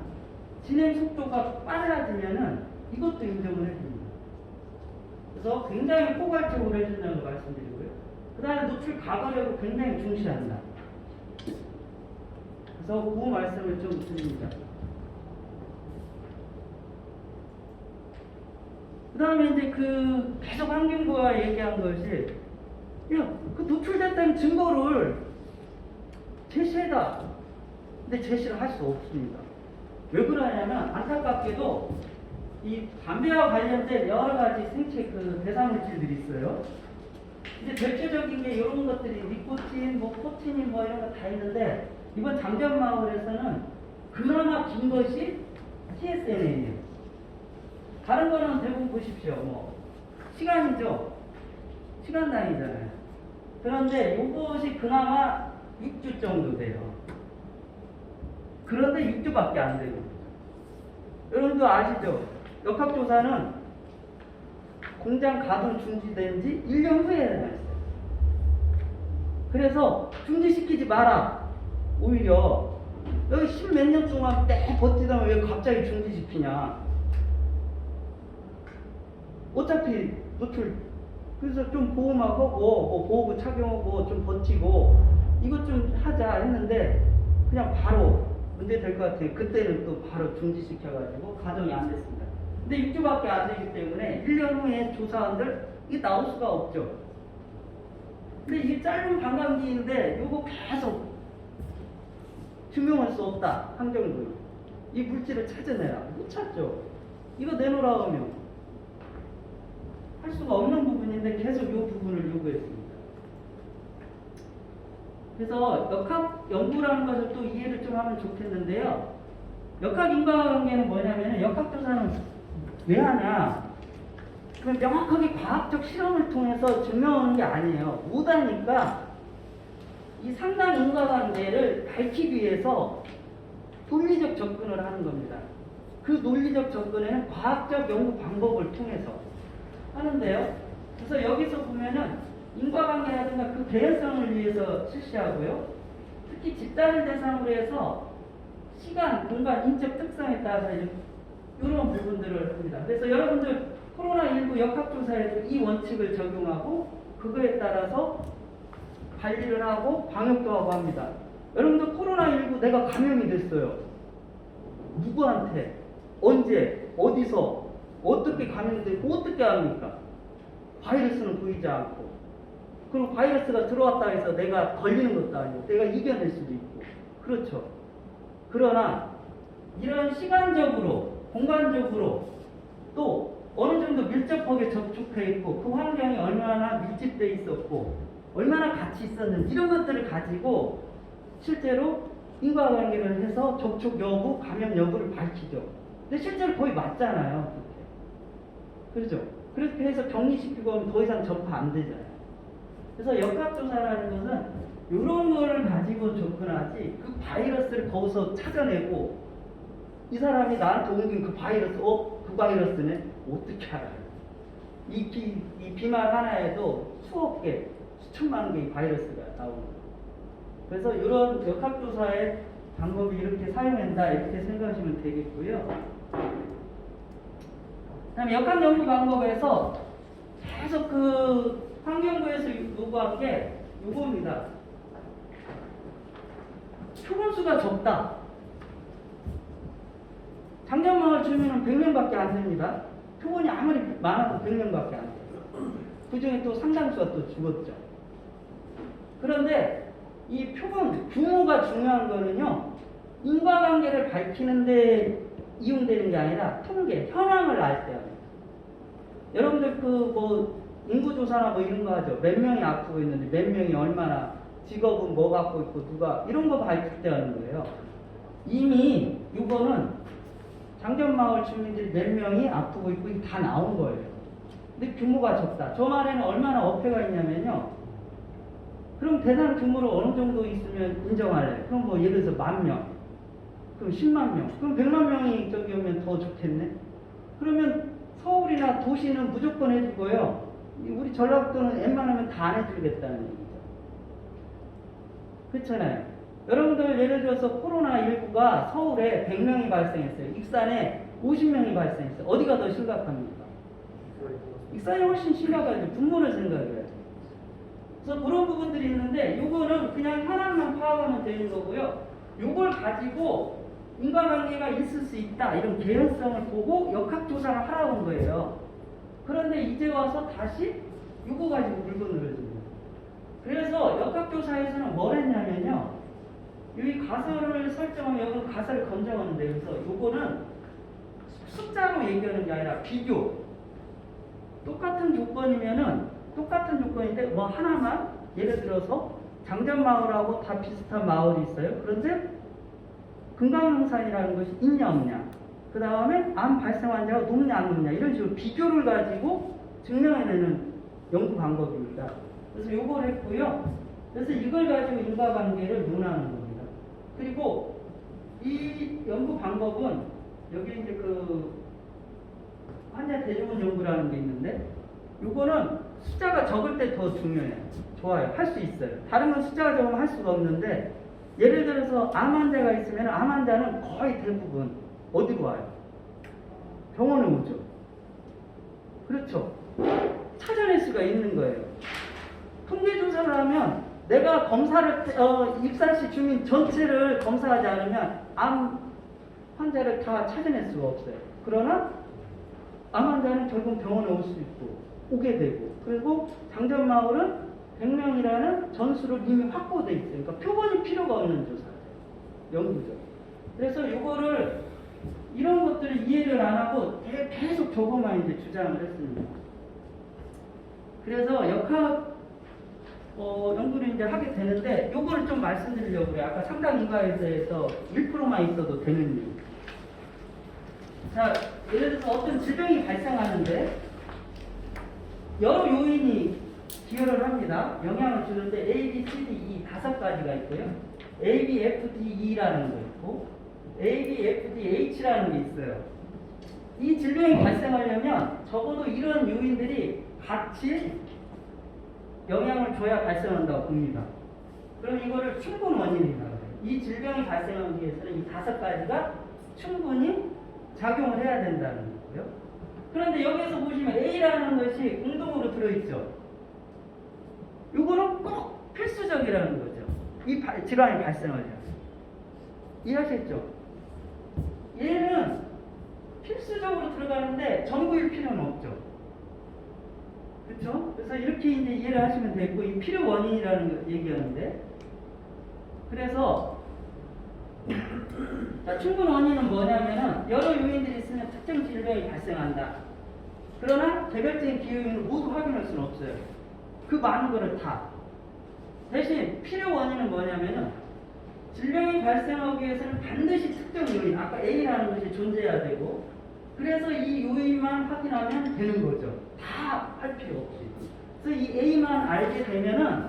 진행 속도가 빨라지면은 이것도 인정을 해줍니다. 그래서 굉장히 포괄적으로 해준다는 걸 말씀드리고요. 그 다음에 노출 과거력을 굉장히 중시한다. 그래서 그 말씀을 좀 드립니다. 그 다음에 이제 그 계속 환경부가 얘기한 것이, 야, 그 노출됐다는 증거를 제시해다. 근데 제시를 할 수 없습니다. 왜 그러냐면 안타깝게도 이 담배와 관련된 여러 가지 생체 그 대사물질들이 있어요. 이제 대표적인 게 이런 것들이 니코틴, 뭐 코틴인 뭐 이런 거 다 있는데 이번 장전마을에서는 그나마 긴 것이 TSNA예요. 다른 거는 대부분 보십시오. 뭐 시간이죠. 시간 단위잖아요. 그런데 이것이 그나마 6주 정도 돼요. 그런데 6주밖에 안 되고. 여러분도 아시죠? 역학조사는 공장 가동 중지된 지 1년 후에 했어요. 그래서 중지시키지 마라. 오히려 여기 10몇 년 동안 때 버티다가 왜 갑자기 중지시키냐. 어차피 노출, 그래서 좀 보호막 하고 뭐 보호구 착용하고 좀 버티고 이것 좀 하자 했는데 그냥 바로 문제 될 것 같아요. 그때는 또 바로 중지시켜가지고 가동이 안 됐습니다. 근데 6주밖에 안 되기 때문에 1년 후에 조사원들 이게 나올 수가 없죠. 근데 이게 짧은 반감기인데 요거 계속 증명할 수 없다. 환경부는 이 물질을 찾아내라. 못 찾죠. 이거 내놓으라 하면 할 수가 없는 부분인데 계속 이 부분을 요구했습니다. 그래서 역학 연구라는 것을 또 이해를 좀 하면 좋겠는데요. 역학 인과관계는 뭐냐면 역학조사는 왜 하냐? 그럼 명확하게 과학적 실험을 통해서 증명하는 게 아니에요. 못하니까 이 상당 인과관계를 밝히기 위해서 논리적 접근을 하는 겁니다. 그 논리적 접근에는 과학적 연구 방법을 통해서 하는데요. 그래서 여기서 보면은 인과관계라든가 그 개연성을 위해서 실시하고요. 특히 집단을 대상으로 해서 시간, 공간, 인적 특성에 따라서 이런 부분들을 합니다. 그래서 여러분들 코로나19 역학조사에도 이 원칙을 적용하고 그거에 따라서 관리를 하고 방역도 하고 합니다. 여러분들 코로나19 내가 감염이 됐어요. 누구한테, 언제, 어디서, 어떻게 감염되고 어떻게 합니까? 바이러스는 보이지 않고, 그리고 바이러스가 들어왔다 해서 내가 걸리는 것도 아니고 내가 이겨낼 수도 있고 그렇죠. 그러나 이런 시간적으로 공간적으로 또 어느 정도 밀접하게 접촉해 있고 그 환경이 얼마나 밀집돼 있었고 얼마나 같이 있었는지 이런 것들을 가지고 실제로 인과관계를 해서 접촉 여부, 감염 여부를 밝히죠. 근데 실제로 거의 맞잖아요. 그렇죠. 그렇게 해서 격리시키고 하면 더 이상 전파 안 되잖아요. 그래서 역학조사라는 것은 이런 거를 가지고 접근하지 그 바이러스를 거기서 찾아내고 이 사람이 나한테 옮긴 그 바이러스, 그 바이러스는 어떻게 알아요? 이 비말 하나에도 수억 개, 수천만 개의 바이러스가 나오는 거예요. 그래서 이런 역학조사의 방법이 이렇게 사용된다 이렇게 생각하시면 되겠고요. 그다음에 역학연구 방법에서 계속 그 환경부에서 요구한 게 요겁니다. 표본수가 적다. 장전마을 주민은 100명밖에 안 됩니다. 표본이 아무리 많아도 100명밖에 안 돼요. 그 중에 또 상당수가 또 죽었죠. 그런데 이 표본 규모가 중요한 거는요. 인과관계를 밝히는데 이용되는 게 아니라 통계, 현황을 알 때요. 여러분들 그 뭐 인구조사나 뭐 이런 거 하죠. 몇 명이 아프고 있는데 몇 명이 얼마나 직업은 뭐 갖고 있고 누가 이런 거 밝힐 때 하는 거예요. 이미 이거는 장전마을 주민들이 몇 명이 아프고 있고 이게 다 나온 거예요. 근데 규모가 적다. 저 말에는 얼마나 어폐가 있냐면요. 그럼 대단 규모로 어느 정도 있으면 인정할래. 그럼 뭐 예를 들어서 10,000명, 그럼 10만 명, 그럼 100만 명이 저기 오면 더 좋겠네. 그러면 서울이나 도시는 무조건 해주고요. 우리 전라북도는 웬만하면 다 안 해주겠다는 얘기죠. 그렇잖아요. 여러분들 예를 들어서 코로나19가 서울에 100명이 발생했어요. 익산에 50명이 발생했어요. 어디가 더 심각합니까? 익산이 훨씬 심각하죠. 분모를 생각해야죠. 그래서 그런 부분들이 있는데 요거는 그냥 현황만 파악하면 되는 거고요. 요걸 가지고 인과관계가 있을 수 있다 이런 개연성을 보고 역학조사를 하라고 한 거예요. 그런데 이제 와서 다시 요거 가지고 물건을 해줍니다. 그래서 역학조사에서는 뭘 했냐면요. 여기 가설을 설정하면 여기는 가설을 건정하는데 그래서 요거는 숫자로 얘기하는 게 아니라 비교. 똑같은 조건인데 뭐 하나만 예를 들어서 장전마을하고 다 비슷한 마을이 있어요. 그런데 금강릉산이라는 것이 있냐 없냐, 그 다음에 암 발생 환자가 높냐 안 높냐 이런 식으로 비교를 가지고 증명해내는 연구 방법입니다. 그래서 요걸 했고요. 그래서 이걸 가지고 인과관계를 논하는 겁니다. 그리고 이 연구 방법은 여기 이제 그 환자 대조군 연구라는 게 있는데 요거는 숫자가 적을 때 더 중요해요. 좋아요. 할 수 있어요. 다른 건 숫자가 적으면 할 수가 없는데 예를 들어서 암 환자가 있으면 암 환자는 거의 대부분 어디로 와요? 병원에 오죠. 그렇죠. 찾아낼 수가 있는 거예요. 통계조사를 하면 내가 검사를 익산시 주민 전체를 검사하지 않으면 암 환자를 다 찾아낼 수가 없어요. 그러나 암 환자는 결국 병원에 올 수 있고 오게 되고, 그리고 장전마을은 100명이라는 전수를 이미 확보돼 있어요. 그러니까 표본이 필요가 없는 조사죠. 연구죠. 그래서 이거를 이런 것들을 이해를 안 하고 계속 저거만 이제 주장을 했습니다. 그래서 역학 연구를 이제 하게 되는데 요거를 좀 말씀드리려고 해요. 아까 상당 인과에 대해서 1%만 있어도 되는 이유. 자, 예를 들어서 어떤 질병이 발생하는데 여러 요인이 기여를 합니다. 영향을 주는데 A, B, C, D, E 5가지가 있고요. A, B, F, D, E라는 거 있고 A, B, F, D, H라는 게 있어요. 이 질병이 발생하려면 적어도 이런 요인들이 같이 영향을 줘야 발생한다고 봅니다. 그럼 이거를 충분 원인이라고 해요. 이 질병이 발생하기 위해서는 이 5가지가 충분히 작용을 해야 된다는 거고요. 그런데 여기서 보시면 A라는 것이 공동으로 들어있죠. 이거는 꼭 필수적이라는 거죠. 이 질환이 발생하려면. 이해하셨죠? 얘는 필수적으로 들어가는데 전부일 필요는 없죠. 그렇죠? 그래서 이렇게 이제 이해를 하시면 되고, 이 필요 원인이라는 거 얘기하는데, 그래서 자, 충분 원인은 뭐냐면은 여러 요인들이 있으면 특정 질병이 발생한다. 그러나 개별적인 기요인을 모두 확인할 수는 없어요. 그 많은 거를 다. 대신 필요 원인은 뭐냐면은 질병이 발생하기 위해서는 반드시 특정 요인, 아까 A라는 것이 존재해야 되고, 그래서 이 요인만 확인하면 되는 거죠. 다 할 필요 없이. 그래서 이 A만 알게 되면은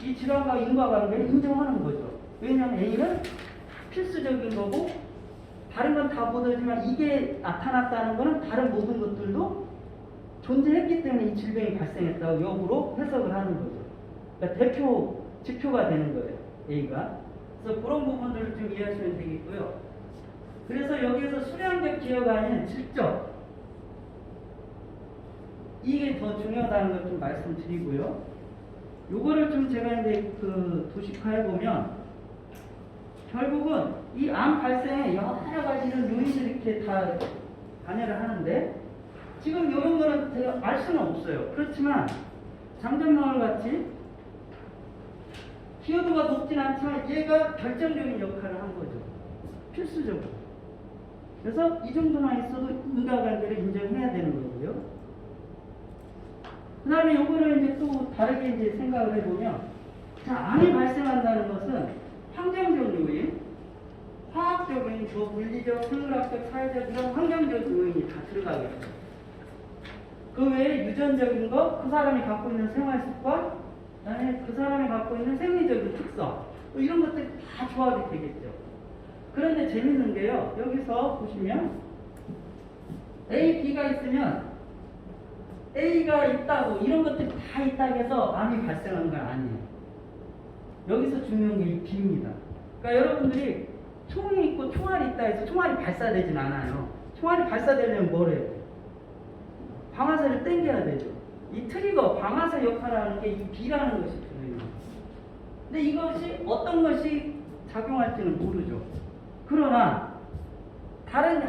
이 질환과 인과관계를 인정하는 거죠. 왜냐하면 A는 필수적인 거고 다른 건 다 못하지만 이게 나타났다는 거는 다른 모든 것들도 존재했기 때문에 이 질병이 발생했다고 역으로 해석을 하는 거죠. 그러니까 대표 지표가 되는 거예요. A가. 그래서 그런 부분들을 좀 이해하시면 되겠고요. 그래서 여기에서 수량적 기여가 아닌 질적, 이게 더 중요하다는 걸 좀 말씀드리고요. 요거를 좀 제가 이제 그 도식화해 보면 결국은 이 암 발생에 여러 가지는 요인들이 이렇게 다 관여를 하는데 지금 이런 거는 제가 알 수는 없어요. 그렇지만 장전마을 같이 기여도가 높진 않지만 얘가 결정적인 역할을 한 거죠. 필수적으로. 그래서 이 정도만 있어도 인과관계를 인정해야 되는 거고요. 그 다음에 요거를 이제 또 다르게 이제 생각을 해보면, 자, 암이 발생한다는 것은 환경적 요인, 화학적 요인, 물리적, 생물학적, 사회적 이런 환경적 요인이 다 들어가겠죠. 그 외에 유전적인 거, 그 사람이 갖고 있는 생활 습관, 그다음에 그 사람이 갖고 있는 생리적인 특성, 뭐 이런 것들이 다 조합이 되겠죠. 그런데 재밌는 게요, 여기서 보시면 A, B가 있으면 A가 있다고 이런 것들이 다 있다고 해서 암이 발생하는 건 아니에요. 여기서 중요한 게 이 B입니다. 그러니까 여러분들이 총이 있고 총알이 있다 해서 총알이 발사되진 않아요. 총알이 발사되려면 뭘 해요? 방아쇠를 당겨야 되죠. 이 트리거, 방아쇠 역할을 하는 게 이 B라는 것이 들어있는. 근데 이것이 어떤 것이 작용할지는 모르죠. 그러나 다른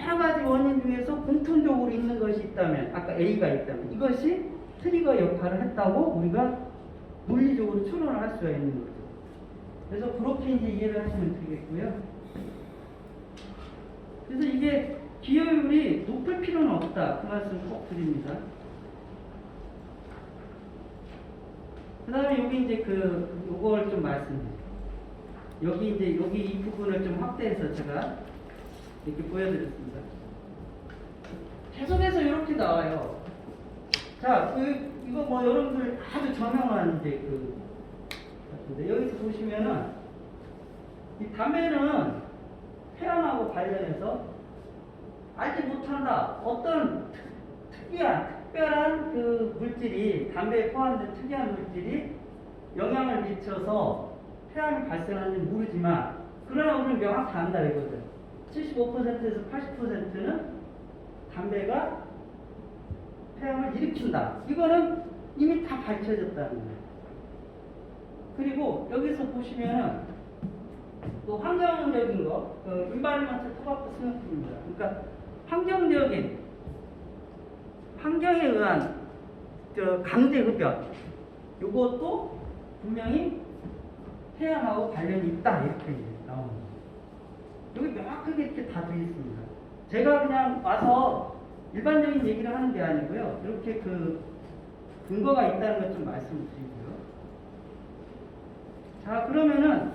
여러 가지 원인 중에서 공통적으로 있는 것이 있다면, 아까 A가 있다면 이것이 트리거 역할을 했다고 우리가 물리적으로 추론을 할 수가 있는 거죠. 그래서 그렇게 이제 이해를 하시면 되겠고요. 그래서 이게 기여율이 높을 필요는 없다. 그 말씀 꼭 드립니다. 그 다음에 여기 이제 요걸 좀 말씀드릴게요. 여기 이 부분을 좀 확대해서 제가 이렇게 보여드렸습니다. 계속해서 이렇게 나와요. 자, 이거 뭐 여러분들 아주 저명한 이제 같은데, 여기서 보시면은 이 담배는 폐암하고 관련해서 알지 못한다. 어떤 특별한 물질이, 담배에 포함된 특이한 물질이 영향을 미쳐서 폐암이 발생하는지 모르지만, 그러나 우리는 명확히 안다 이거죠. 75%에서 80%는 담배가 폐암을 일으킨다. 이거는 이미 다 밝혀졌다는 거예요. 그리고 여기서 보시면은 또 환경적인 거, environmental tobacco smoke입니다. 그러니까 환경적인, 환경에 의한 강제 흡연, 이것도 분명히 폐암하고 관련이 있다 이렇게 나옵니다. 여기 명확하게 이렇게 다 되어 있습니다. 제가 그냥 와서 일반적인 얘기를 하는 게 아니고요. 이렇게 근거가 있다는 것 좀 말씀드리고요. 자, 그러면은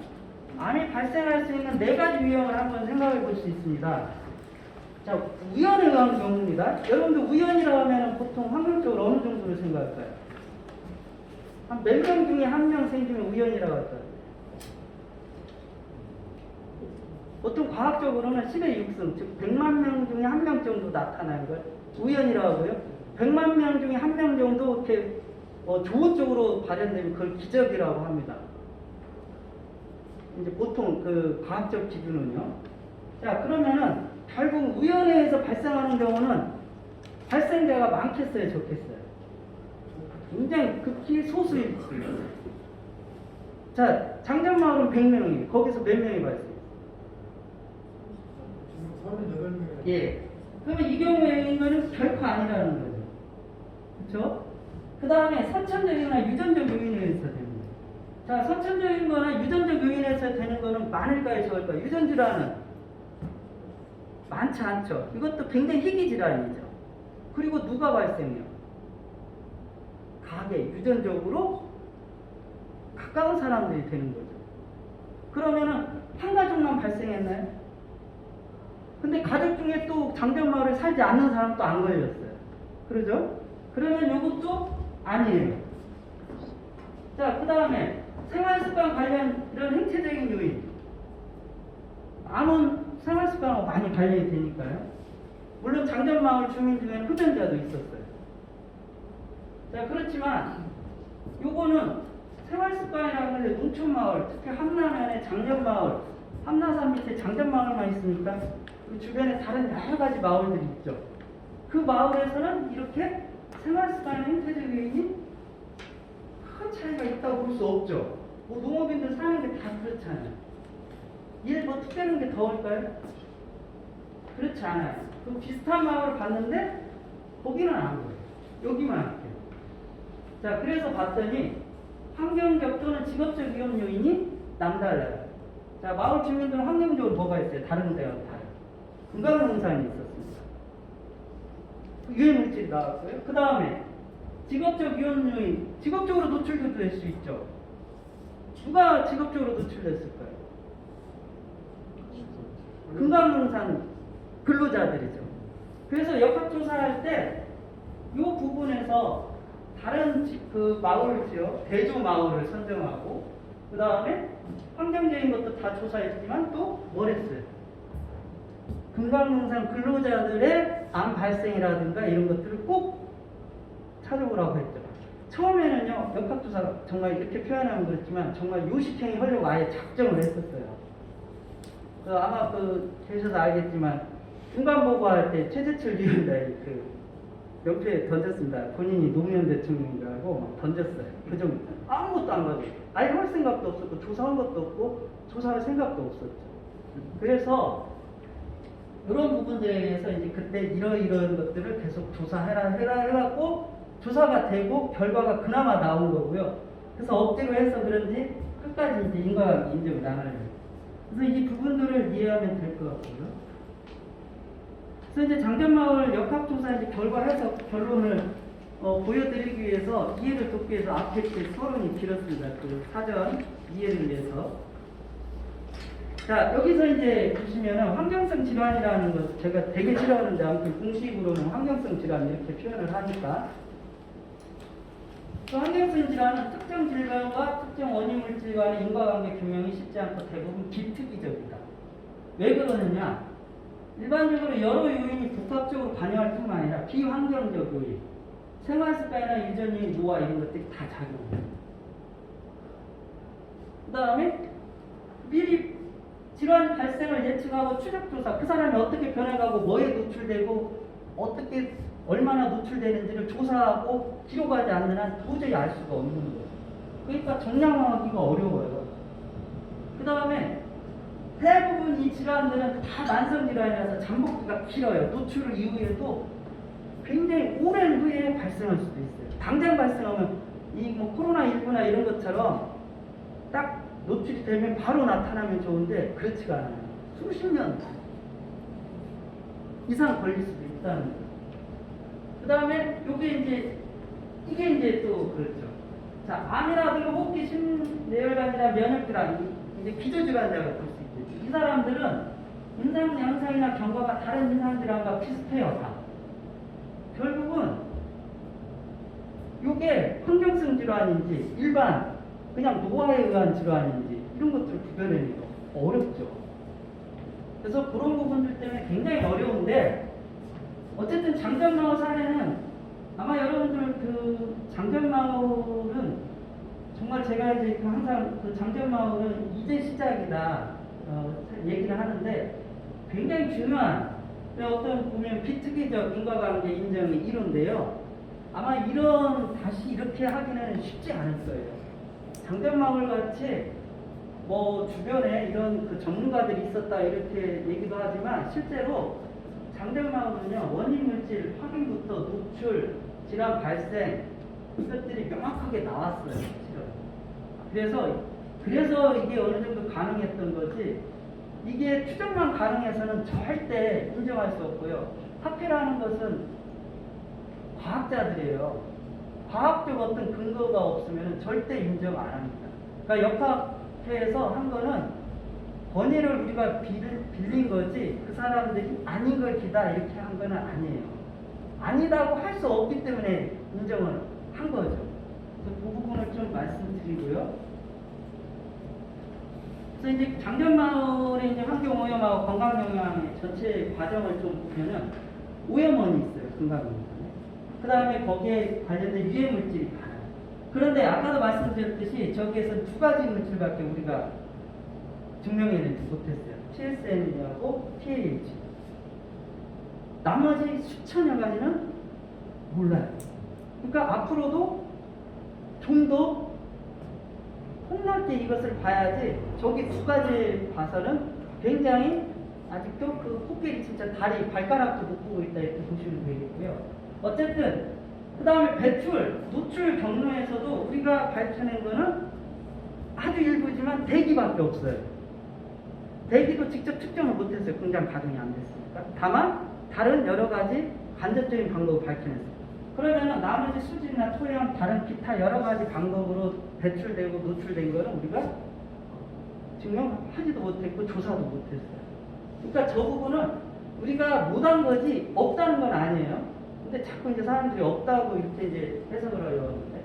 암이 발생할 수 있는 4가지 유형을 한번 생각해 볼 수 있습니다. 자, 우연에 의한 경우입니다. 여러분들 우연이라고 하면 보통 확률적으로 어느 정도로 생각할까요? 한 몇 명 중에 한 명 생기면 우연이라고 할까요? 보통 과학적으로는 10의 6승, 즉 100만 명 중에 한 명 정도 나타나는 걸 우연이라고 하고요. 100만 명 중에 한 명 정도 이렇게 좋은 쪽으로 발현되면 그걸 기적이라고 합니다. 이제 보통 과학적 기준은요. 자, 그러면은 결국 우연에 의해서 발생하는 경우는 발생자가 많겠어요, 적겠어요? 굉장히 극히 소수일 뿐이에요. 자, 장전마을은 100명이에요. 거기서 몇 명이 발생해요? 38명. 예. 그러면 이 경우에 이거는 결코 아니라는 거죠. 그렇죠? 그 다음에 선천적이나 유전적 요인에 의해서 됩니다. 자, 선천적인 거나 유전적 요인에서 되는 거는 많을까요, 적을까요? 유전 질환은 많지 않죠. 이것도 굉장히 희귀 질환이죠. 그리고 누가 발생해요? 가계, 유전적으로 가까운 사람들이 되는 거죠. 그러면은 한 가족만 발생했나요? 근데 가족 중에 또 장전마을에 살지 않는 사람도 안 걸렸어요. 그러죠? 그러면 이것도 아니에요. 자, 그 다음에 생활습관 관련 이런 행체적인 요인. 암은 생활습관하고 많이 관련이 되니까요. 물론 장전마을 주민 중에는 흡연자도 있었어요. 자, 그렇지만 요거는 생활습관이라고 하는데 농촌마을, 특히 함남면에 장전마을, 함나산 밑에 장전마을만 있으니까 그 주변에 다른 여러 가지 마을들이 있죠. 그 마을에서는 이렇게 생활습관의 행태적 요인이 큰 차이가 있다고 볼 수 없죠. 뭐 농업인들 사는 게 다 그렇잖아요. 일 뭐 특별한 게 더울까요? 그렇지 않아요. 그럼 비슷한 마을을 봤는데 거기는 안 보여요. 여기만 이렇게. 자, 그래서 봤더니 환경적 또는 직업적 위험 요인이 남달라요. 자, 마을 주민들은 환경적으로 뭐가 있어요? 다른 데와 다른 금강농산이 있었습니다. 유해 물질이 나왔고요. 그 다음에 직업적 위험 요인, 직업적으로 노출도 될 수 있죠. 누가 직업적으로 노출됐을까요? 금강농산 근로자들이죠. 그래서 역학조사할 때 이 부분에서 다른 그 마을 지역, 대조 마을을 선정하고 그 다음에 환경적인 것도 다 조사했지만 또 뭘 했어요? 금강농산 근로자들의 암 발생이라든가 이런 것들을 꼭 찾아보라고 했죠. 처음에는요, 역학조사 정말 이렇게 표현하면 그렇지만 정말 요식행위 하려고 아예 작정을 했었어요. 아마 계셔서 알겠지만 중간보고할 때 최재철 위원장이 명패에 던졌습니다. 본인이 노무현 대통령인 줄 알고 막 던졌어요. 그 정도. 아무것도 안 가지고. 아예 할 생각도 없었고, 조사한 것도 없고, 조사할 생각도 없었죠. 그래서, 이런 부분들에 의해서 이제 그때 이런 것들을 계속 조사해라 해갖고, 조사가 되고, 결과가 그나마 나온 거고요. 그래서 억지로 해서 그런지, 끝까지 이제 인과관계 인정을 안 하려고. 그래서 이 부분들을 이해하면 될 것 같고요. 그래서 이제 장전마을 역학조사 이제 결과해서 결론을 보여드리기 위해서 이해를 돕기 위해서 앞에 서론이 길었습니다. 그 사전 이해를 위해서. 자, 여기서 이제 보시면은 환경성 질환이라는 것 제가 되게 싫어하는데 아무튼 공식으로는 환경성 질환 이렇게 표현을 하니까. 그 환경성 질환은 특정 질병과 특정 원인 물질과의 인과관계 규명이 쉽지 않고 대부분 비특이적이다. 왜 그러느냐? 일반적으로 여러 요인이 복합적으로 관여할 뿐만 아니라 비환경적 요인, 생활습관이나 유전 요인, 노화 이런 것들이 다 작용해요. 그 다음에 미리 질환 발생을 예측하고 추적조사, 그 사람이 어떻게 변해가고 뭐에 노출되고 어떻게 얼마나 노출되는지를 조사하고 기록하지 않는 한 도저히 알 수가 없는 거예요. 그러니까 정량화하기가 어려워요. 그 다음에 대부분 이 질환들은 다 만성 질환이라서 잠복기가 길어요. 노출 이후에도 굉장히 오랜 후에 발생할 수도 있어요. 당장 발생하면 이 코로나19나 이런 것처럼 딱 노출이 되면 바로 나타나면 좋은데 그렇지가 않아요. 수십 년 이상 걸릴 수도 있다는 거예요. 그 다음에 이게 이제 또 그렇죠. 자, 암이라든가 호흡기 심내혈관이나 면역질환, 이제 기저질환자가 볼 수 있겠죠. 이 사람들은 임상 양상이나 경과가 다른 임상질환과 비슷해요, 다. 결국은 이게 환경성 질환인지 일반 그냥 노화에 의한 질환인지 이런 것들을 구별해내기가 어렵죠. 그래서 그런 부분들 때문에 굉장히 어려운데 어쨌든 장전마을 사례는 아마 여러분들 장전마을은 정말 제가 이제 항상 장전마을은 이제 시작이다 얘기를 하는데 굉장히 중요한 어떤 보면 비특이적 인과관계 인정이 이론인데요. 아마 다시 이렇게 하기는 쉽지 않을 거예요. 장전마을 같이 주변에 이런 전문가들이 있었다 이렇게 얘기도 하지만 실제로 장전마을은요 원인 물질 확인부터 노출, 질환 발생 이것들이 명확하게 나왔어요. 실은. 그래서 이게 어느 정도 가능했던 거지 이게 추정만 가능해서는 절대 인정할 수 없고요. 학회라는 것은 과학자들이에요. 과학적 어떤 근거가 없으면 절대 인정 안 합니다. 그러니까 역학회에서 한 거는 권위를 우리가 빌린 거지 그 사람들이 아닌 걸 기다 이렇게 한 거는 아니에요. 아니다고 할 수 없기 때문에 인정을 한 거죠. 그래서 그 부분을 좀 말씀드리고요. 그래서 이제 장전마을의 이제 환경오염하고 건강영향의 전체 과정을 좀 보면은 오염원이 있어요. 건강영향에. 그 다음에 거기에 관련된 유해물질이 많아요. 그런데 아까도 말씀드렸듯이 저기에서 두 가지 물질밖에 우리가 증명해내지 못했어요. TSN하고 TAH. 나머지 수천여 가지는 몰라요. 그러니까 앞으로도 좀 더 폭넓게 이것을 봐야지 저기 두 가지 봐서는 굉장히 아직도 그 코끼리 진짜 다리 발가락도 못 보고 있다 이렇게 보시면 되겠고요. 어쨌든 그 다음에 노출 경로에서도 우리가 밝혀낸 거는 아주 일부지만 대기밖에 없어요. 대기도 직접 측정을 못했어요. 공장 가동이 안 됐으니까. 다만 다른 여러 가지 간접적인 방법을 밝혀냈어요. 그러면 나머지 수질이나 토양, 다른 기타 여러 가지 방법으로 배출되고 노출된 거는 우리가 증명하지도 못했고 조사도 못했어요. 그러니까 저 부분은 우리가 못한 거지 없다는 건 아니에요. 근데 자꾸 이제 사람들이 없다고 이렇게 이제 해석을 하려고 하는데.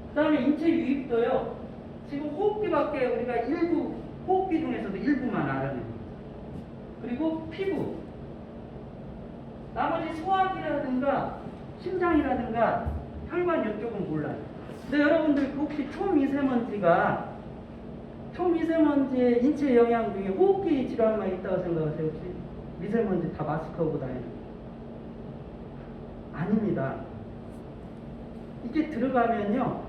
그 다음에 인체 유입도요. 지금 호흡기밖에 우리가 일부, 호흡기 중에서도 일부만 알아내요. 그리고 피부. 나머지 소화기라든가 심장이라든가 혈관 이쪽은 몰라요. 근데 여러분들 혹시 초미세먼지의 인체 영향 중에 호흡기 질환만 있다고 생각하세요? 혹시 미세먼지 다 마스크하고 다니는? 아닙니다. 이게 들어가면요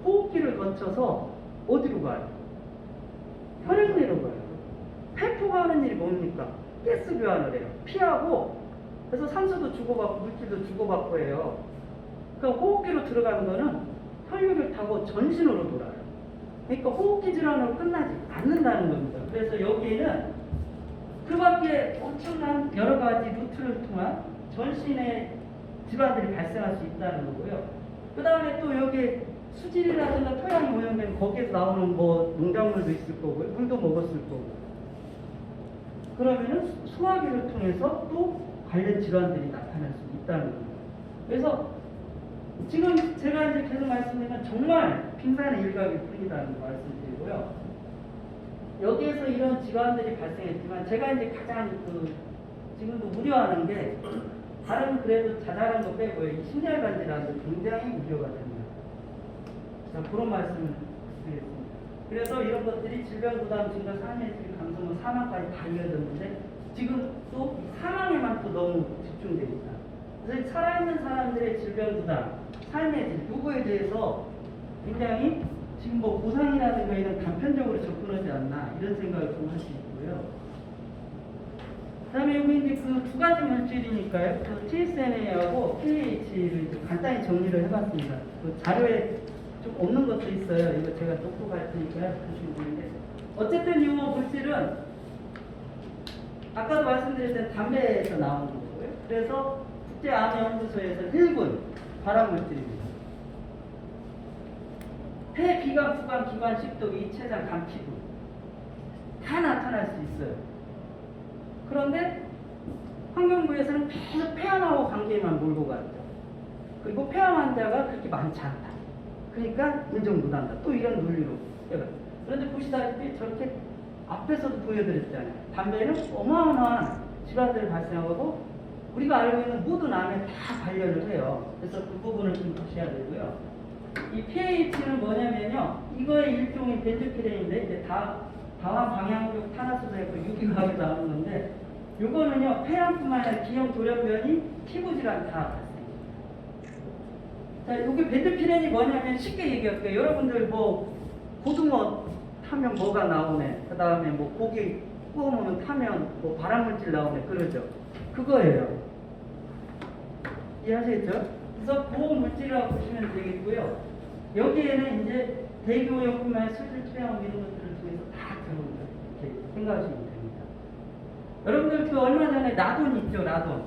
호흡기를 거쳐서 어디로 가요? 혈액내로 가요. 폐포가 하는 일이 뭡니까? 가스 교환을 해요. 피하고 그래서 산소도 주고받고 물질도 주고받고 해요. 그러니까 호흡기로 들어가는 거는 혈류를 타고 전신으로 돌아요. 그러니까 호흡기 질환으로 끝나지 않는다는 겁니다. 그래서 여기에는 그 밖에 엄청난 여러 가지 루트를 통한 전신의 질환들이 발생할 수 있다는 거고요. 그 다음에 또 여기 수질이라든가 토양이 오염된 거기에서 나오는 뭐 농작물도 있을 거고요. 물도 먹었을 거고. 그러면은 소화기를 통해서 또 관련 질환들이 나타날 수 있다는 겁니다. 그래서 지금 제가 이제 계속 말씀드리면 정말 빙산의 일각일 뿐이라는 거 말씀드리고요. 여기에서 이런 질환들이 발생했지만 제가 이제 가장 지금도 우려하는 게 다른 그래도 자잘한 거 빼고요. 이 심혈관 질환도 굉장히 우려가 됩니다. 자, 그런 말씀을 드리겠습니다. 그래서 이런 것들이 질병 부담 증가, 삶의 질 감소, 사망까지 다 이어졌는데 지금 또 사망에만 또 너무 집중되어 있다. 그래서 살아있는 사람들의 질병 부담, 삶의 질, 요거에 대해서 굉장히 지금 뭐 보상이라든가 이런 단편적으로 접근하지 않나 이런 생각을 좀 할 수 있고요. 그 다음에 여기 이제 그 두 가지 물질이니까요. 그 TSNA하고 pH를 간단히 정리를 해봤습니다. 그 자료에 좀 없는 것도 있어요. 이거 제가 놓고 갈 테니까요. 보시면 되는데. 어쨌든 이 물질은 아까도 말씀드렸던 담배에서 나오는 거고요. 그래서 국제암연구소에서 1군 발암물질입니다. 폐, 비관, 구강, 기관, 식도기, 췌장, 간, 피부 다 나타날 수 있어요. 그런데 환경부에서는 계속 폐암하고 관계만 몰고 갔죠. 그리고 폐암 환자가 그렇게 많지 않다. 그러니까 인정 못한다. 또 이런 논리로. 그런데 보시다시피 저렇게 앞에서도 보여드렸잖아요. 담배는 어마어마한 질환들이 발생하고 우리가 알고 있는 모든 암에 다 관련을 해요. 그래서 그 부분을 좀 보셔야 되고요. 이 pH는 뭐냐면요. 이거의 일종의 벤조피렌인데 이제 다화 방향적 탄화수소에서 유기화학이 나오는 건데 이거는요 폐암뿐만 아니라 기형 돌연변이 피부질환 다 발생해요. 자, 이게 벤조피렌이 뭐냐면 쉽게 얘기할게요. 여러분들 뭐 고등어 타면 뭐가 나오네. 그 다음에 뭐 고기 구워 먹으면 타면 뭐 발암물질 나오네. 그러죠. 그거예요. 이해하시겠죠? 그래서 그 물질이라고 보시면 되겠고요. 여기에는 이제 대기오염뿐만 아니라 수질 투여하고 이런 것들을 통해서 다 들어온 거예요. 이렇게 생각하시면 됩니다. 여러분들 그 얼마 전에 라돈 있죠, 라돈.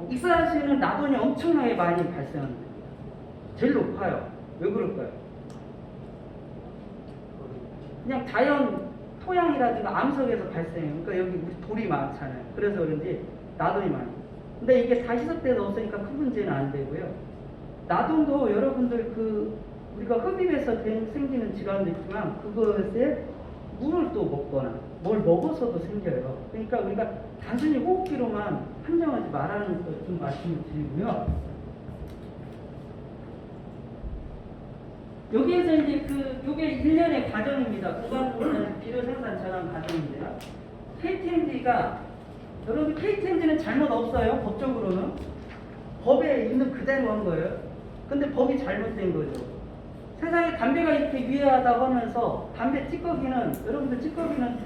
익사하시는 라돈이 엄청나게 많이 발생하는 겁니다. 제일 높아요. 왜 그럴까요? 그냥 자연 토양이라든가 암석에서 발생해요. 그러니까 여기 우리 돌이 많잖아요. 그래서 그런지 라돈이 많아요. 근데 이게 다 희석돼서 없으니까 큰 문제는 안 되고요. 라돈도 여러분들 우리가 흡입해서 생기는 질환도 있지만 그것에 물을 또 먹거나 뭘 먹어서도 생겨요. 그러니까 우리가 단순히 호흡기로만 판정하지 말라는 것 좀 말씀을 드리고요. 여기에서 이제 요게 일련의 과정입니다. 구간으로는 비료 생산 전환 과정인데요. KTNG가 여러분 KTNG는 잘못 없어요. 법적으로는 법에 있는 그대로 한 거예요. 근데 법이 잘못된 거죠. 세상에 담배가 이렇게 위해하다고 하면서 담배 찌꺼기는 여러분들 찌꺼기는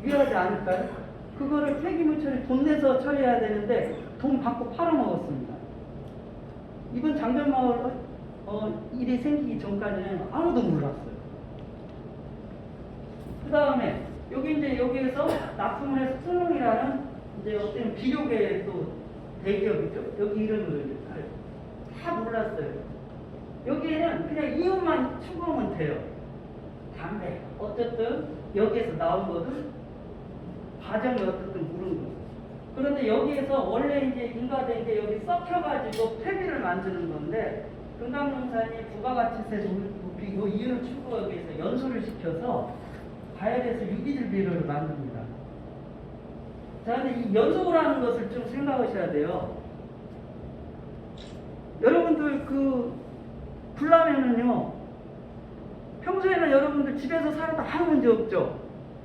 위해하지 않을까요? 그거를 폐기물 처리 돈 내서 처리해야 되는데 돈 받고 팔아먹었습니다. 이번 장전마을 일이 생기기 전까지는 아무도 몰랐어요. 다음에 여기 이제 여기에서 납품을 해서 풍롱이라는 이제 어떤 비료계 또 대기업이죠. 여기 이름을 다 몰랐어요. 여기에는 그냥 이웃만 추구하면 돼요. 담배 어쨌든 여기에서 나온 것은 과정이 어쨌든 모르는 거예요. 그런데 여기에서 원래 이제 인가된 게 여기 썩혀가지고 폐비를 만드는 건데 금강농산이 부가가치세 높이고 이윤을 추구하기 위해서 연소를 시켜서 과열해서 유기질 비료를 만듭니다. 자, 근데 이 연소라는 것을 좀 생각하셔야 돼요. 여러분들 그 불라면은요, 평소에는 여러분들 집에서 살아도 아무 문제 없죠.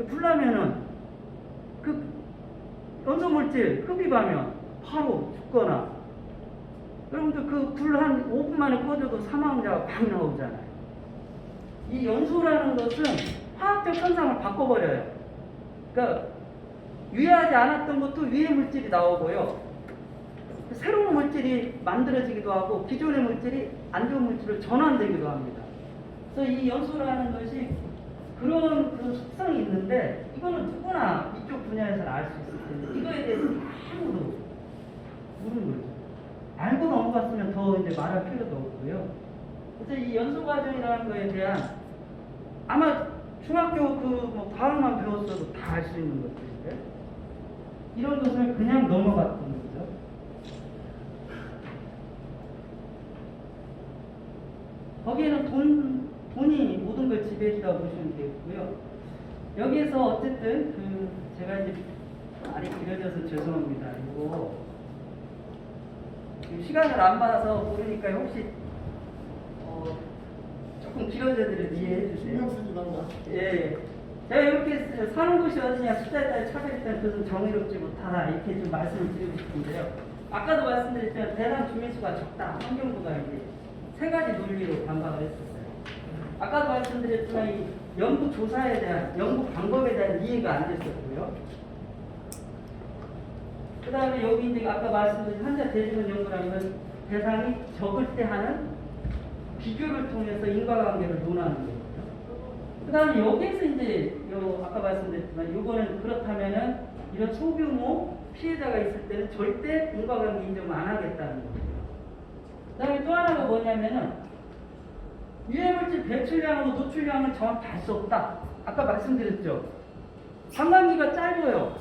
불라면은 그 연소물질 흡입하면 바로 죽거나, 여러분들 그 불 한 5분 만에 꺼져도 사망자가 많이 나오잖아요. 이 연소라는 것은 화학적 현상을 바꿔버려요. 그러니까 유해하지 않았던 것도 유해 물질이 나오고요. 새로운 물질이 만들어지기도 하고 기존의 물질이 안 좋은 물질로 전환되기도 합니다. 그래서 이 연소라는 것이 그런 그 속성이 있는데 이거는 누구나 이쪽 분야에서는 알 수 있을 텐데 이거에 대해서 아무도 모르는 거죠. 알고 넘어갔으면 더 이제 말할 필요도 없고요. 그래서 이 연소 과정이라는 거에 대한 아마 중학교 그 과학만 배웠어도 다 알 수 있는 것들인데 이런 것을 그냥 넘어갔던 거죠. 거기에는 돈이 모든 걸 지배했다고 보시면 되겠고요. 여기에서 어쨌든 그 제가 이제 말이 길어져서 죄송합니다. 이거 시간을 안 받아서 모르니까 혹시 조금 길어져드려 이해해 주세요. 예. 제가 이렇게 사는 곳이 어디냐 숫자에 따라 차별했다는 것은 정의롭지 못하다 이렇게 좀 말씀을 드리고 싶은데요. 아까도 말씀드렸지만 대상 주민수가 적다. 환경부가 이제 세 가지 논리로 반박을 했었어요. 아까도 말씀드렸지만 이 연구 조사에 대한 연구 방법에 대한 이해가 안 됐었고요. 그 다음에 여기 이제 아까 말씀드린 환자 대지원 연구라는 건 대상이 적을 때 하는 비교를 통해서 인과관계를 논하는 거예요. 그 다음에 여기에서 이제 아까 말씀드렸지만 이거는 그렇다면은 이런 소규모 피해자가 있을 때는 절대 인과관계 인정을 안 하겠다는 거예요. 그 다음에 또 하나가 뭐냐면은 유해물질 배출량하고 노출량은 정확히 알 수 없다. 아까 말씀드렸죠. 관광기가 짧아요.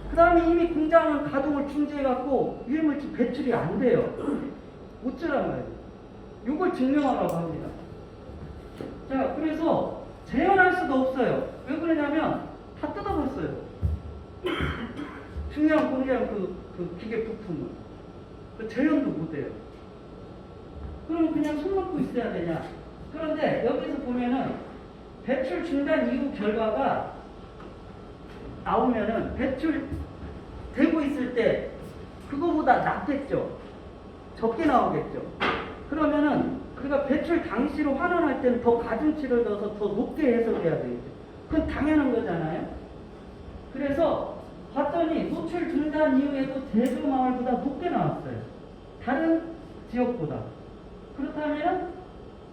그 다음에 이미 공장은 가동을 중지해갖고 유해물질 배출이 안 돼요. 어쩌란 말이에요. 이걸 증명하라고 합니다. 자, 그래서 재현할 수도 없어요. 왜 그러냐면 다 뜯어봤어요. 중요한 공장 그 기계 부품을. 재현도 못해요. 그럼 그냥 손 놓고 있어야 되냐? 그런데 여기서 보면은 배출 중단 이후 결과가 나오면은 배출되고 있을 때 그거보다 낮겠죠. 적게 나오겠죠. 그러면은 우리가 배출 당시로 환원할 때는 더 가중치를 넣어서 더 높게 해석해야 되겠죠. 그건 당연한 거잖아요. 그래서 봤더니 노출 중단 이후에도 제주 마을보다 높게 나왔어요. 다른 지역보다. 그렇다면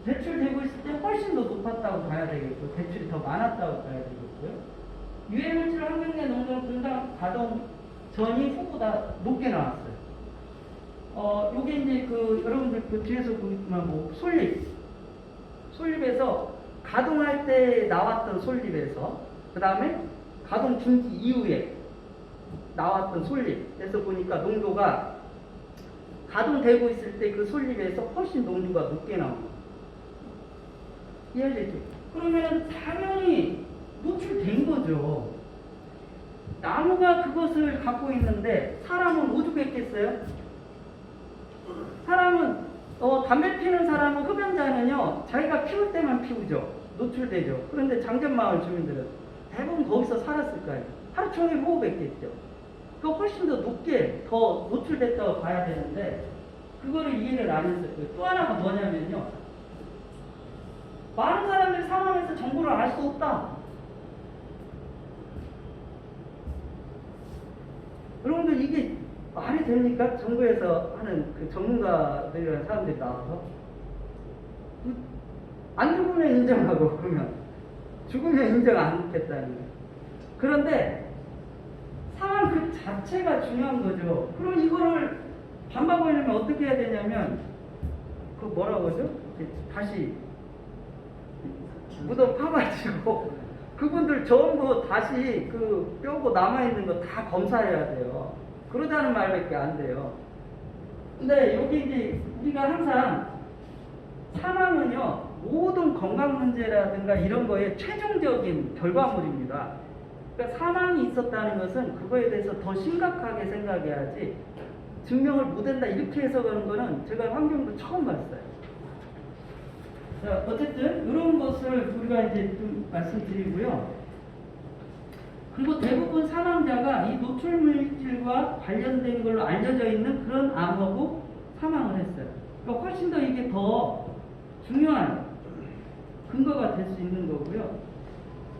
배출되고 있을 때 훨씬 더 높았다고 봐야 되겠고 배출이 더 많았다고 봐야 되겠고요. 유해물질 환경내 농도는 공장 가동 전이 후보다 높게 나왔어요. 요게 이제 여러분들 그 뒤에서 보면 솔립에서 가동할 때 나왔던 솔립에서 그 다음에 가동 중지 이후에 나왔던 솔립에서 보니까 농도가 가동되고 있을 때 그 솔립에서 훨씬 농도가 높게 나옵니다. 이해되죠? 그러면 당연히 노출된 거죠. 나무가 그것을 갖고 있는데 사람은 오죽했겠어요? 사람은 담배 피우는 사람은 흡연자는요 자기가 피울 때만 피우죠. 노출되죠. 그런데 장전마을 주민들은 대부분 거기서 살았을 거예요. 하루 종일 호흡했겠죠. 그 훨씬 더 높게 더 노출됐다고 봐야 되는데 그거를 이해를 안 했어요. 또 하나가 뭐냐면요. 많은 사람들이 상황에서 정보를 알 수 없다. 여러분들 이게 말이 됩니까? 정부에서 하는 그 전문가들이라는 사람들이 나와서 안 죽으면 인정하고 그러면 죽으면 인정 안 받겠다는 거예요. 그런데 상황 그 자체가 중요한 거죠. 그럼 이거를 반박하려면 어떻게 해야 되냐면 그 뭐라고 하죠? 다시 묻어 파가지고 그분들 전부 다시 그 뼈고 남아있는 거 다 검사해야 돼요. 그러자는 말밖에 안 돼요. 근데 여기 이제 우리가 항상 사망은요, 모든 건강 문제라든가 이런 거에 최종적인 결과물입니다. 그러니까 사망이 있었다는 것은 그거에 대해서 더 심각하게 생각해야지 증명을 못한다 이렇게 해석하는 거는 제가 환경도 처음 봤어요. 자, 어쨌든 이런 것을 우리가 이제 좀 말씀드리고요. 그리고 대부분 사망자가 이 노출 물질과 관련된 걸로 알려져 있는 그런 암하고 사망을 했어요. 그러니까 훨씬 더 이게 더 중요한 근거가 될 수 있는 거고요.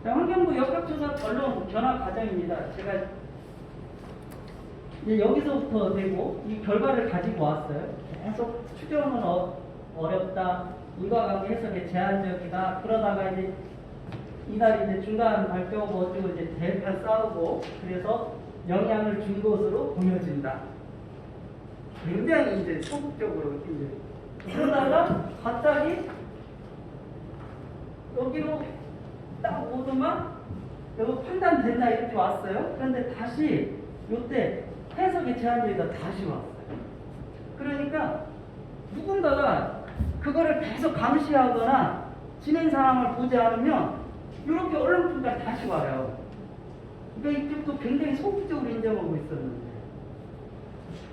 자, 환경부 역학조사 결론 변화 과정입니다. 제가 이제 여기서부터 되고 이 결과를 가지고 왔어요. 계속 추정은 어렵다. 인과관계 해석에 제한적이다. 그러다가 이제 이날 이제 중간 발표 뭐지고 이제 대판 싸우고 그래서 영향을 준 것으로 보여진다. 굉장히 이제 소극적으로 이제 그러다가 갑자기 여기로 딱 오더만 여기 판단된다 이렇게 왔어요. 그런데 다시 요때 해석에 제한적이다 다시 왔어요. 그러니까 누군가가 그거를 계속 감시하거나 진행 상황을 보지 않으면 이렇게 얼렁뚱땅 다시 와요. 그러니까 이쪽도 굉장히 소극적으로 인정하고 있었는데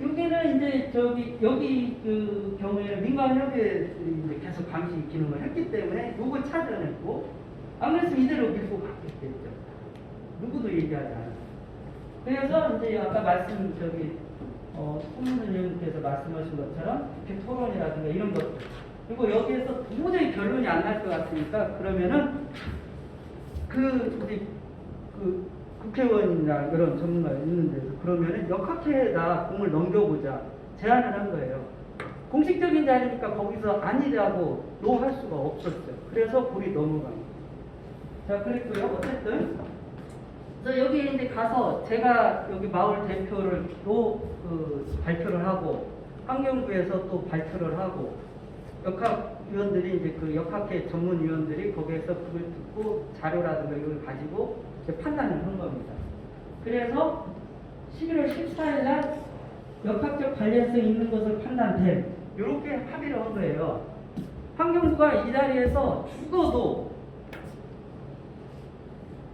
여기는 이제 여기 그 경우에는 민간협의회들이 이제 계속 감시 기능을 했기 때문에 요걸 찾아냈고 안 그랬으면 이대로 밀고 갔겠죠. 누구도 얘기하지 않아요. 그래서 이제 아까 손문선님께서 말씀하신 것처럼 이렇게 토론이라든가 이런 것들 그리고 여기에서 도저히 결론이 안 날 것 같으니까 그러면은 그 국회의원이나 이런 전문가 있는 데서 그러면은 역학회에다 공을 넘겨보자 제안을 한 거예요. 공식적인 자리니까 거기서 아니라고 노 할 수가 없었죠. 그래서 볼이 넘어간 거예요. 자, 그랬고요. 어쨌든 여기 이제 가서 제가 여기 마을 대표를 또 발표를 하고 환경부에서 또 발표를 하고 역학위원들이 이제 그 역학회 전문위원들이 거기에서 그걸 듣고 자료라든가 이걸 가지고 이제 판단을 한 겁니다. 그래서 11월 14일 날 역학적 관련성 있는 것을 판단된 이렇게 합의를 한 거예요. 환경부가 이 자리에서 죽어도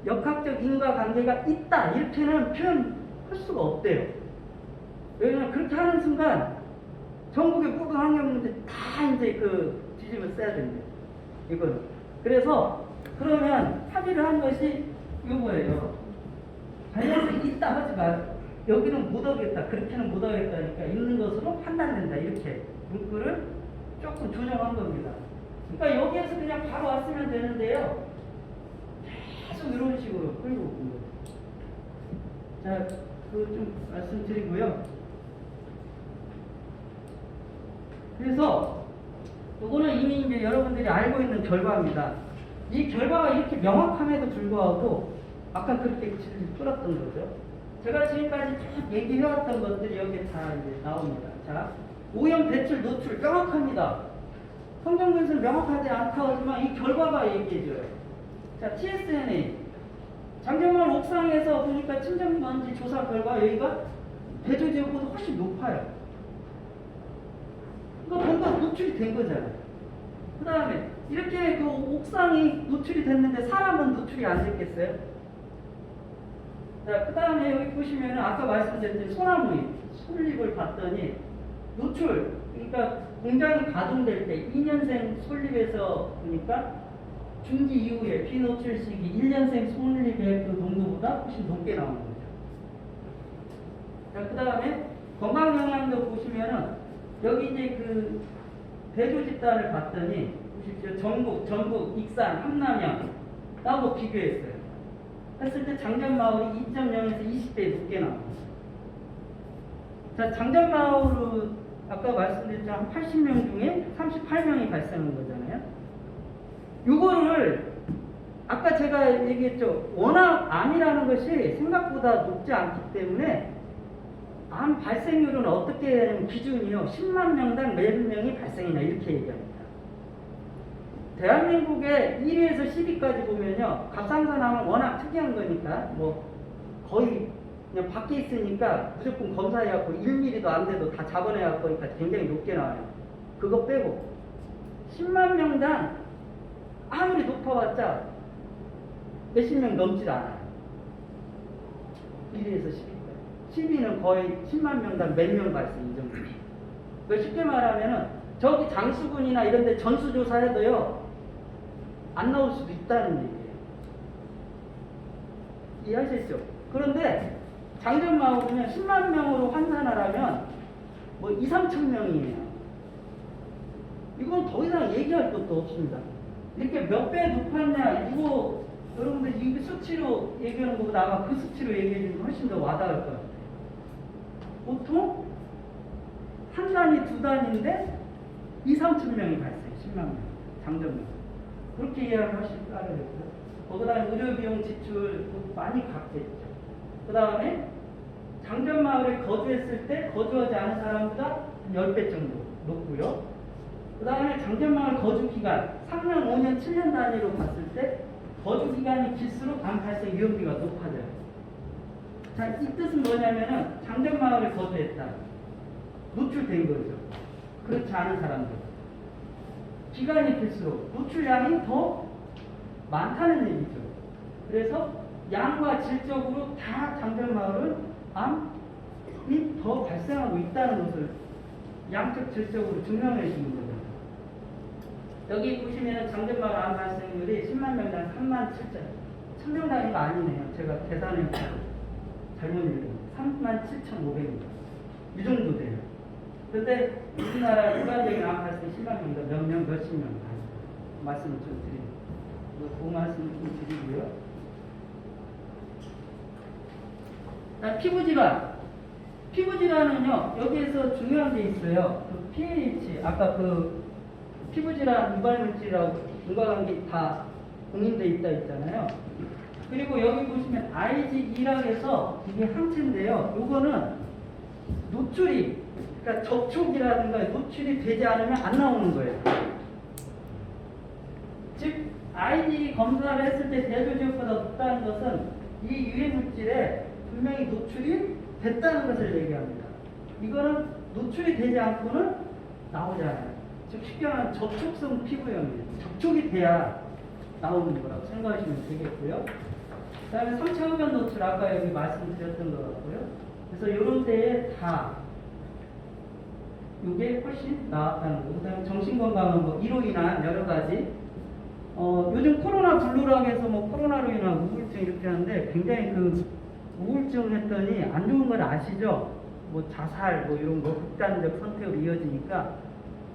역학적 인과관계가 있다 이렇게는 표현할 수가 없대요. 왜냐하면 그렇게 하는 순간 전국의 모든 환경문제 다 이제 뒤집어 써야 된대요. 이거는. 그래서 그러면 합의를 한 것이 이거예요. 관련성이 있다 하지 말. 여기는 못 하겠다. 그렇게는 못 하겠다니까 있는 것으로 판단된다. 이렇게 문구를 조금 조정한 겁니다. 그러니까 여기에서 그냥 바로 왔으면 되는데요. 계속 이런 식으로 끌고 온 거예요. 자, 그거 좀 말씀드리고요. 그래서 이거는 이미 이제 여러분들이 알고 있는 결과입니다. 이 결과가 이렇게 명확함에도 불구하고 아까 그렇게 질질 끌었던 거죠. 제가 지금까지 쭉 얘기해왔던 것들이 여기에 다 이제 나옵니다. 자, 오염 배출 노출 명확합니다. 성경문서는 명확하지 않다고 하지만 이 결과가 얘기해줘요. 자, TSNA 장정마을 옥상에서 보니까 침전먼지 조사 결과 여기가 대조지역보다 훨씬 높아요. 그러니까 뭔가 노출이 된 거잖아요. 그 다음에 이렇게 그 옥상이 노출이 됐는데 사람은 노출이 안 됐겠어요? 자, 그 다음에 여기 보시면 아까 말씀드렸던 소나무잎, 솔잎을 봤더니 노출, 그러니까 공장이 가동될 때 2년생 솔잎에서 보니까 중지 이후에 비노출 시기 1년생 솔잎의 그 농도보다 훨씬 높게 나오는 거죠. 자, 그 다음에 건강 영향도 보시면은 여기 이제 그 대조 집단을 봤더니 보십시오. 전북, 익산, 함남형 나하고 비교했어요. 했을 때 장전마을이 2.0에서 20배 높게 나옵니다. 자, 장전마을은 아까 말씀드렸지만 80명 중에 38명이 발생한 거잖아요. 요거를 아까 제가 얘기했죠. 워낙 암이라는 것이 생각보다 높지 않기 때문에 암 발생률은 어떻게 되냐면 기준이요. 10만 명당 몇 명이 발생이나 이렇게 얘기합니다. 대한민국의 1위에서 10위까지 보면요. 갑상선암은 워낙 특이한 거니까 뭐 거의 그냥 밖에 있으니까 무조건 검사해갖고 1mm도 안 돼도 다 잡아내갖고 그러니까 굉장히 높게 나와요. 그거 빼고 10만 명당 아무리 높아봤자 몇십 명 넘질 않아요. 1위에서 10위까지. 10위는 거의 10만 명당 몇 명 발생 이 정도. 그러니까 쉽게 말하면은 저기 장수군이나 이런 데 전수조사해도요. 안 나올 수도 있다는 얘기예요. 이해하시죠? 그런데 장전마을은요 10만 명으로 환산을 하면 뭐 2, 3천 명이에요. 이건 더 이상 얘기할 것도 없습니다. 이렇게 몇 배 높았냐 이거 여러분들 이 수치로 얘기하는 것보다 아마 그 수치로 얘기해주면 훨씬 더 와닿을 것 같아요. 보통 한 단위 두 단위인데 2, 3천 명이 발생해요. 10만 명 장전마을. 그렇게 이해를 하실 거예요. 그 다음에 의료비용 지출 많이 갖겠죠. 그 다음에 장전마을에 거주했을 때 거주하지 않은 사람보다 10배 정도 높고요. 그 다음에 장전마을 거주기간 3년, 5년, 7년 단위로 봤을 때 거주기간이 길수록 암 발생 위험비가 높아져요. 자, 이 뜻은 뭐냐면은 장전마을에 거주했다. 노출된 거죠. 그렇지 않은 사람들. 기간이 길수록 노출량이 더 많다는 얘기죠. 그래서 양과 질적으로 다 장전마을은 암이 더 발생하고 있다는 것을 양적 질적으로 증명해 주는 거죠. 여기 보시면 장전마을 암 발생률이 10만 명당 3만 7천 1000명 단위가 아니네요. 제가 계산을 잘못 읽은 3만 7,500명 이 정도 돼요. 그런데 우리나라 일반적인 암 발생 10만 명당 몇 명, 몇십 명 말씀을 좀 드립니다. 그 말씀을 좀 드리고요. 피부질환. 피부질환은요, 여기에서 중요한 게 있어요. 그 pH, 아까 그 피부질환 유발물질하고 인과관계 다 공인돼 있다 있잖아요. 그리고 여기 보시면 IG1학에서 이게 항체인데요. 요거는 노출이, 그러니까 접촉이라든가 노출이 되지 않으면 안 나오는 거예요. 즉, IG 검사를 했을 때 대조지역보다 높다는 것은 이 유해물질에 분명히 노출이 됐다는 것을 얘기합니다. 이거는 노출이 되지 않고는 나오지 않아요. 즉 쉽게 말하면 접촉성 피부염이에요. 접촉이 돼야 나오는 거라고 생각하시면 되겠고요. 그 다음에 3차 흡연 노출 아까 여기 말씀드렸던 것 같고요. 그래서 이런 데에 다 이게 훨씬 나았다는 거. 그 다음에 정신건강은 뭐 이로 인한 여러 가지 요즘 코로나 블루라고 해서 뭐 코로나로 인한 우울증 이렇게 하는데 굉장히 그 우울증 했더니 안 좋은 건 아시죠? 뭐 자살 뭐 이런 거 극단적 선택으로 이어지니까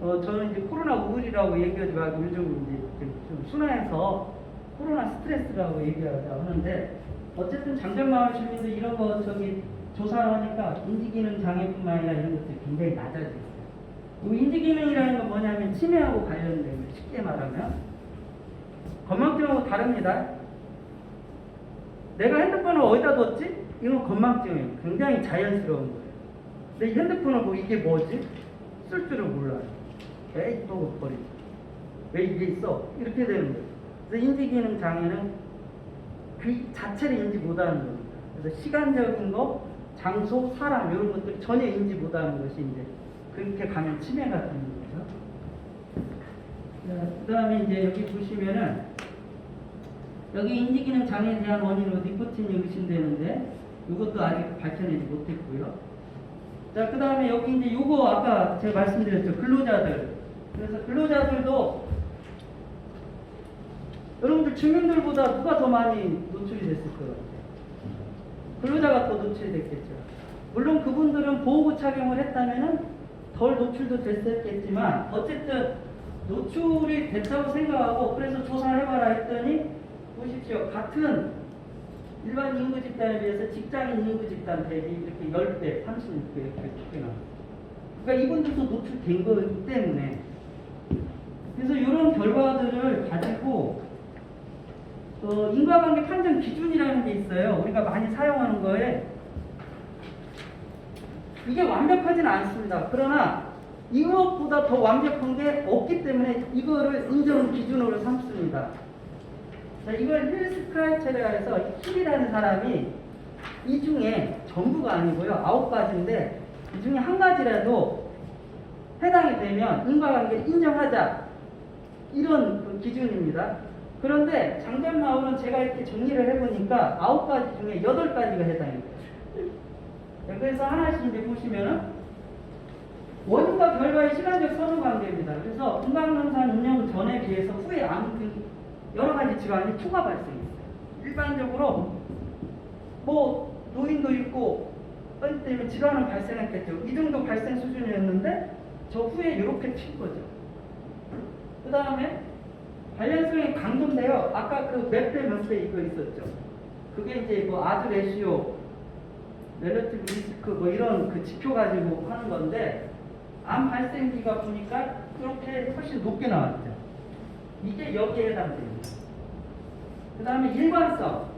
저는 이제 코로나 우울이라고 얘기하지 말고 요즘 이제 좀 순화해서 코로나 스트레스라고 얘기하자 하는데 어쨌든 장전마을 주민들 이런 거 저기 조사를 하니까 인지기능 장애뿐만 아니라 이런 것들이 굉장히 낮아지고 있어요. 이 인지기능이라는 건 뭐냐면 치매하고 관련된 거예요. 쉽게 말하면 건망증하고 다릅니다. 내가 핸드폰을 어디다 뒀지? 이건 건망증이에요. 굉장히 자연스러운 거예요. 근데 이 핸드폰을 보고 이게 뭐지? 쓸 줄을 몰라요. 에이 또 버리지. 왜 이게 있어? 이렇게 되는 거예요. 그래서 인지기능 장애는 그 자체를 인지 못하는 겁니다. 그래서 시간적인 거, 장소, 사람 이런 것들을 전혀 인지 못하는 것이 이제 그렇게 가면 치매가 되는 거죠. 그 다음에 이제 여기 보시면은 여기 인지기능 장애에 대한 원인으로 니코틴이 의심되는데 이것도 아직 밝혀내지 못했고요. 자, 그 다음에 여기 이제 요거 아까 제가 말씀드렸죠. 근로자들. 그래서 근로자들도 여러분들 주민들보다 누가 더 많이 노출이 됐을 것 같아요? 근로자가 더 노출이 됐겠죠. 물론 그분들은 보호구 착용을 했다면은 덜 노출도 됐었겠지만 어쨌든 노출이 됐다고 생각하고 그래서 조사를 해봐라 했더니 보십시오. 같은 일반 인구 집단에 비해서 직장인 인구 집단 대비 이렇게 10배, 36배 이렇게 크게 나와요. 그러니까 이분들도 노출된 거기 때문에 그래서 이런 결과들을 가지고 인과관계 판정 기준이라는 게 있어요. 우리가 많이 사용하는 거에 이게 완벽하진 않습니다. 그러나 이것보다 더 완벽한 게 없기 때문에 이거를 인정 기준으로 삼습니다. 자, 이걸 힐스크라이처라 해서 힐이라는 사람이 이 중에 전부가 아니고요. 9가지인데 이 중에 한 가지라도 해당이 되면 인과관계를 인정하자. 이런 그 기준입니다. 그런데 장전마을은 제가 이렇게 정리를 해보니까 9가지 중에 8가지가 해당이 돼요. 그래서 하나씩 이제 보시면은 원인과 결과의 시간적 선후 관계입니다. 그래서 금강농산 운영 전에 비해서 후에 아무튼 여러 가지 질환이 투가 발생했어요. 일반적으로 뭐 노인도 있고 그렇기 때문에 질환은 발생했겠죠. 이 정도 발생 수준이었는데 저 후에 이렇게 튄 거죠. 그 다음에 관련성이 강조인데요. 아까 그 몇 배 이거 있었죠. 그게 이제 뭐 아주 레시오, 렐러티브 리스크 뭐 이런 그 지표 가지고 하는 건데 암 발생기가 보니까 그렇게 훨씬 높게 나왔죠. 이게 여기에 해당됩니다. 그 다음에 일관성.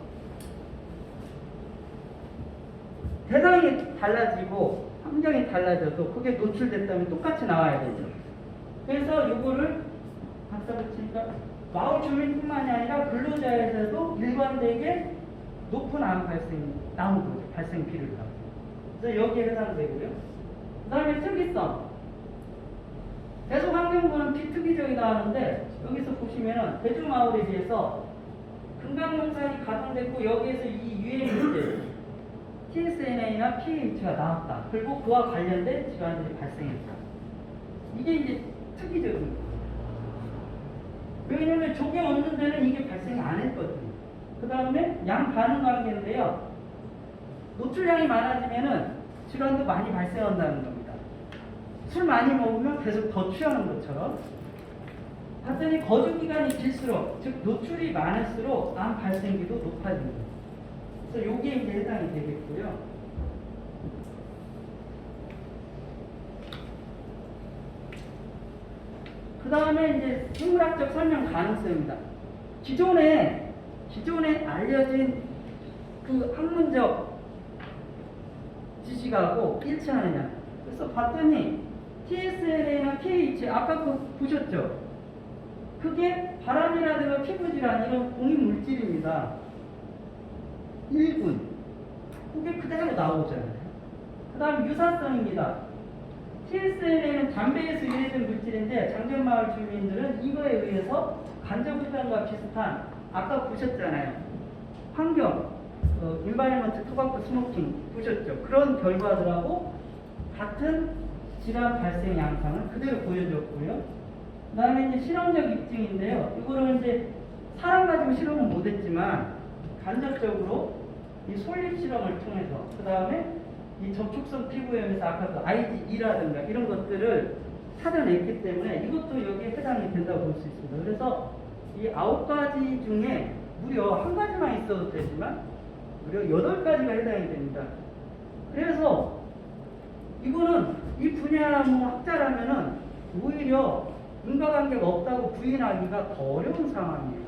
대상이 달라지고 환경이 달라져도 그게 노출됐다면 똑같이 나와야 되죠. 그래서 이거를 갖다 붙이니까 마을 주민뿐만이 아니라 근로자에서도 일관되게 높은 암 발생이 나온 거죠. 발생 비율가. 그래서 여기에 해당되고요. 그 다음에 특이성. 대소환경부는 비특이적이다 하는데 여기서 보시면은 대주마을에 비해서 금강농산이 가동됐고 여기에서 이 유해물질 TSNA나 PAH가 나왔다. 그리고 그와 관련된 질환들이 발생했다. 이게 이제 특이적인 거예요. 왜냐하면 저게 없는 데는 이게 발생이 안 했거든요. 그 다음에 양 반응 관계인데요. 노출량이 많아지면은 질환도 많이 발생한다는 겁니다. 술 많이 먹으면 계속 더 취하는 것처럼. 봤더니 거주 기간이 길수록, 즉 노출이 많을수록 암 발생기도 높아집니다. 그래서 여기에 이제 해당이 되겠고요. 그 다음에 이제 생물학적 설명 가능성입니다. 기존에 알려진 그 학문적 지식하고 일치하느냐. 그래서 봤더니 TSNA나 PH 아까 그 보셨죠? 그게 바람이라든가 피부질환 이런 공인 물질입니다. 1군. 그게 그대로 나오잖아요. 그 다음 유사성입니다. TSNA는 담배에서 유래된 물질인데 장전마을 주민들은 이거에 의해서 간접부담과 비슷한 아까 보셨잖아요. 환경, 인바이먼트 토바코 스모킹 보셨죠? 그런 결과들하고 같은 질환 발생 양상을 그대로 보여줬고요. 그 다음에 이제 실험적 입증인데요. 이거를 이제 사람 가지고 실험은 못했지만 간접적으로 이 솔립 실험을 통해서 그 다음에 이 접촉성 피부염에서 아까 그 IgE라든가 이런 것들을 찾아냈기 때문에 이것도 여기에 해당이 된다고 볼 수 있습니다. 그래서 이 9가지 중에 무려 한 가지만 있어도 되지만 무려 8가지가 해당이 됩니다. 그래서 이거는 이 분야 학자라면은 오히려 인과관계가 없다고 부인하기가 더 어려운 상황이에요.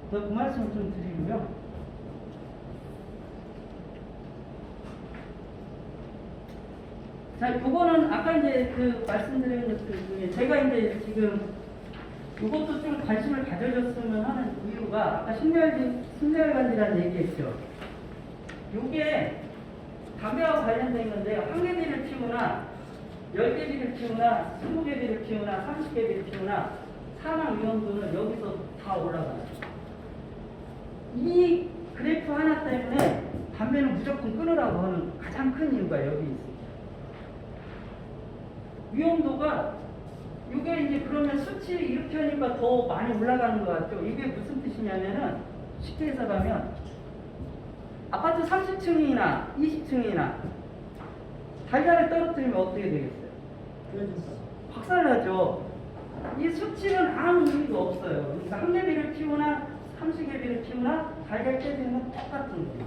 그래서 그 말씀을 좀 드리고요. 자, 이거는 아까 이제 그 말씀드린 것 중에 제가 이제 지금 이것도 좀 관심을 가져줬으면 하는 이유가 아까 심혈관이라는 얘기했죠. 이게 담배와 관련된 건데요. 1개비를 피우나 10개비를 피우나 20개비를 피우나 30개비를 피우나 사망 위험도는 여기서 다 올라가요. 이 그래프 하나 때문에 담배는 무조건 끊으라고 하는 가장 큰 이유가 여기 있습니다. 위험도가 이게 이제 그러면 수치 이렇게 하니까 더 많이 올라가는 것 같죠. 이게 무슨 뜻이냐면은 쉽게 해석하면 아파트 30층이나 20층이나 달걀을 떨어뜨리면 어떻게 되겠어요? 박살나죠. 이 수치는 아무 의미가 없어요. 그러니까 1개비를 피우나 30개비를 피우나 달걀 깨지는 건 똑같은 거예요.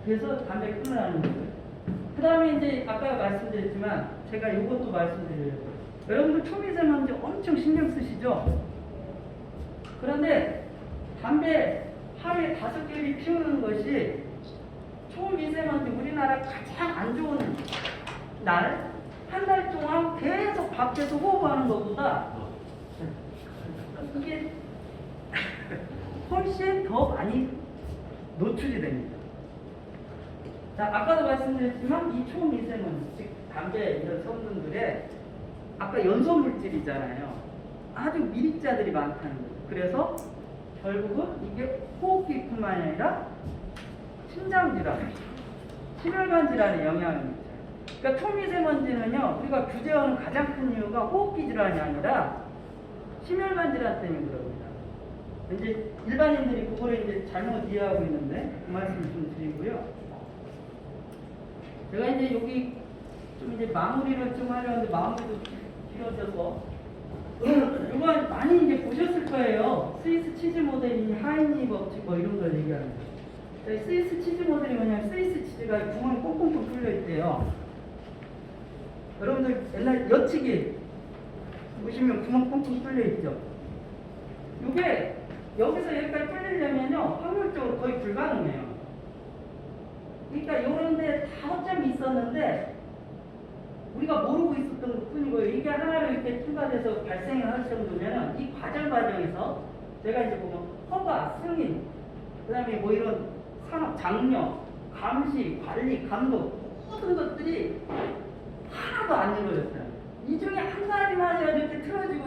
그래서 담배 끊으라는 거예요. 그 다음에 이제 아까 말씀드렸지만 제가 이것도 말씀드려요. 여러분들 초미세먼지 엄청 신경 쓰시죠? 그런데 담배 하루에 5개를 피우는 것이 초미세먼지 우리나라 가장 안 좋은 날, 한 달 동안 계속 밖에서 호흡하는 것보다 이게 훨씬 더 많이 노출이 됩니다. 자, 아까도 말씀드렸지만 이 초미세먼지, 즉 담배 이런 성분들에 아까 연소 물질이잖아요. 아주 미립자들이 많다는 거죠. 그래서 결국은 이게 호흡기뿐만 아니라 심장 질환, 심혈관 질환에 영향을 미쳐요. 그러니까 초미세먼지는요, 우리가 규제하는 가장 큰 이유가 호흡기 질환이 아니라 심혈관 질환 때문에 그럽니다. 이제 일반인들이 그거를 이제 잘못 이해하고 있는데 그 말씀 좀 드리고요. 제가 이제 여기 좀 이제 마무리를 좀 하려는데 마무리도 길어져서 이거 많이 이제 보셨을 거예요. 스위스 치즈 모델이 하이니 법칙 뭐 이런 걸 얘기하는 거예요. 스위스 치즈 모델이 뭐냐면 스위스 치즈가 구멍이 꽁꽁꽁 뚫려 있대요. 여러분들 옛날 여치기 보시면 구멍 꽁꽁 뚫려 있죠. 이게 여기서 여기까지 뚫리려면요 확률적으로 거의 불가능해요. 그러니까 이런데 다 허점이 있었는데 우리가 모르고 있었던 것 뿐이고요. 이게 하나로 이렇게 투과돼서 발생을 할 정도면 이 과정에서 제가 이제 보면 허가, 승인, 그 다음에 뭐 이런 산업, 장려, 감시, 관리, 감독 모든 것들이 하나도 안 이루어졌어요. 이 중에 한 가지만 이렇게 틀어지고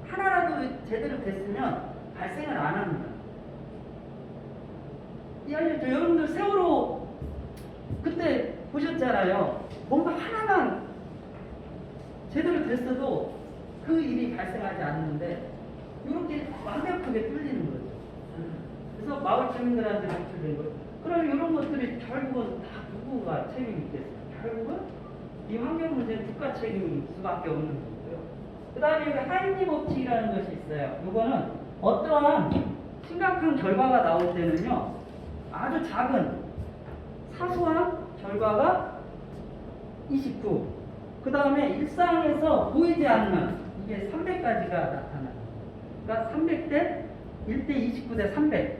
하나라도 제대로 됐으면 발생을 안 합니다. 여러분들 세월호 그때 보셨잖아요. 뭔가 하나만 제대로 됐어도 그 일이 발생하지 않는데 이렇게 완벽하게 뚫리는 거죠. 그래서 마을 주민들한테 노출된 거예요. 그럼 이런 것들이 결국은 다 누구가 책임이 있겠어요? 결국은 이 환경 문제는 국가 책임일 수밖에 없는 거고요. 그 다음에 여기 하이니 법칙이라는 것이 있어요. 이거는 어떠한 심각한 결과가 나올 때는요, 아주 작은 사소한 결과가 29, 그 다음에 일상에서 보이지 않는 이게 300까지가 나타나요. 그러니까 300대 1대 29대 300.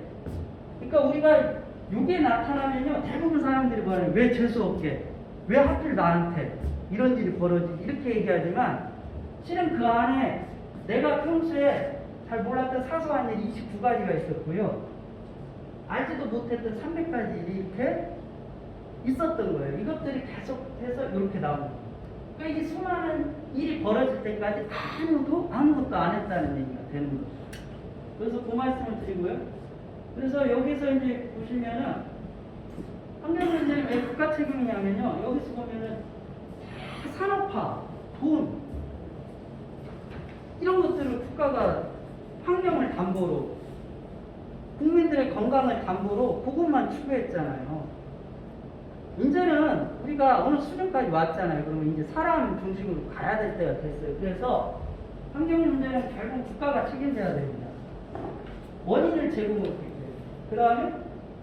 그러니까 우리가 이게 나타나면요, 대부분 사람들이 뭐냐면 왜 재수없게, 왜 하필 나한테 이런 일이 벌어지지 이렇게 얘기하지만 실은 그 안에 내가 평소에 잘 몰랐던 사소한 일이 29가지가 있었고요. 알지도 못했던 300가지 일이 이렇게 있었던 거예요. 이것들이 계속해서 이렇게 나옵니다. 그러니까 이게 수많은 일이 벌어질 때까지 아무것도 안 했다는 얘기가 되는 거죠. 그래서 그 말씀을 드리고요. 그래서 여기서 이제 보시면은 환경문제는 왜 국가 책임이냐면요. 여기서 보면은 다 산업화, 돈 이런 것들을 국가가 환경을 담보로 국민들의 건강을 담보로 그것만 추구했잖아요. 이제는 우리가 어느 수준까지 왔잖아요. 그러면 이제 사람 중심으로 가야 될 때가 됐어요. 그래서 환경 문제는 결국 국가가 책임져야 됩니다. 원인을 제공할 수 있어요. 그 다음에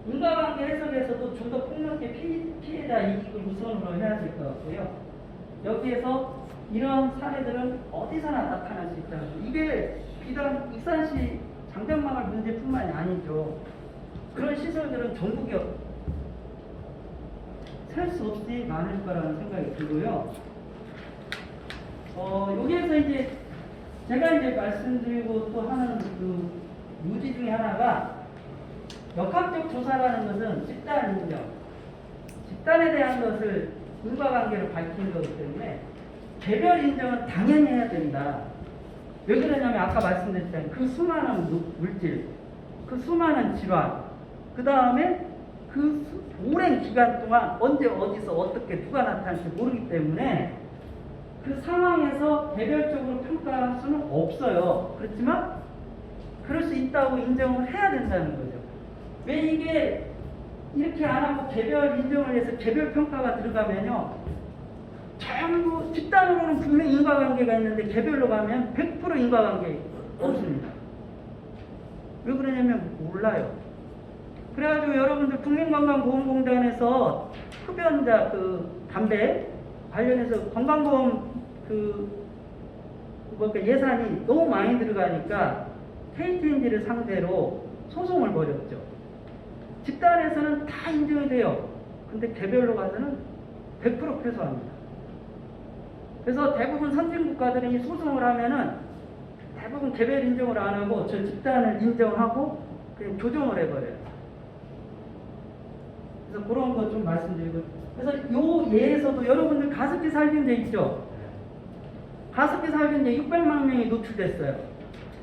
인과관계 해석에서도 좀 더 폭넓게 피해자 이익을 우선으로 해야 될 것 같고요. 여기에서 이런 사례들은 어디서나 나타날 수 있다는 거죠. 이게 비단 익산시 장벽마을 문제뿐만이 아니죠. 그런 시설들은 전국에 셀 수 없이 많을 거라는 생각이 들고요. 여기에서 이제 제가 이제 말씀드리고 또 하는 그 요지 중에 하나가 역학적 조사라는 것은 집단 인정, 집단에 대한 것을 인과관계를 밝히는 거기 때문에 개별 인정은 당연히 해야 된다. 왜 그러냐면 아까 말씀드렸잖아요. 그 수많은 물질, 그 수많은 질환, 그 다음에 그 오랜 기간 동안 언제 어디서 어떻게 누가 나타날지 모르기 때문에 그 상황에서 개별적으로 평가할 수는 없어요. 그렇지만 그럴 수 있다고 인정을 해야 된다는 거죠. 왜 이게 이렇게 안 하고 개별 인정을 해서 개별 평가가 들어가면요, 전부 집단으로는 분명히 인과관계가 있는데 개별로 가면 100% 인과관계 없습니다. 왜 그러냐면 몰라요. 그래가지고 여러분들 국민건강보험공단에서 흡연자 그 담배 관련해서 건강보험 예산이 너무 많이 들어가니까 KTNG를 상대로 소송을 벌였죠. 집단에서는 다 인정이 돼요. 근데 개별로 가서는 100% 패소합니다. 그래서 대부분 선진국가들은 이 소송을 하면은 대부분 개별 인정을 안 하고 저 집단을 인정하고 그냥 조정을 해버려요. 그래서 그런 거 좀 말씀드리고, 그래서 요 예에서도 여러분들 가습기 살균제 있죠? 가습기 살균제 600만 명이 노출됐어요.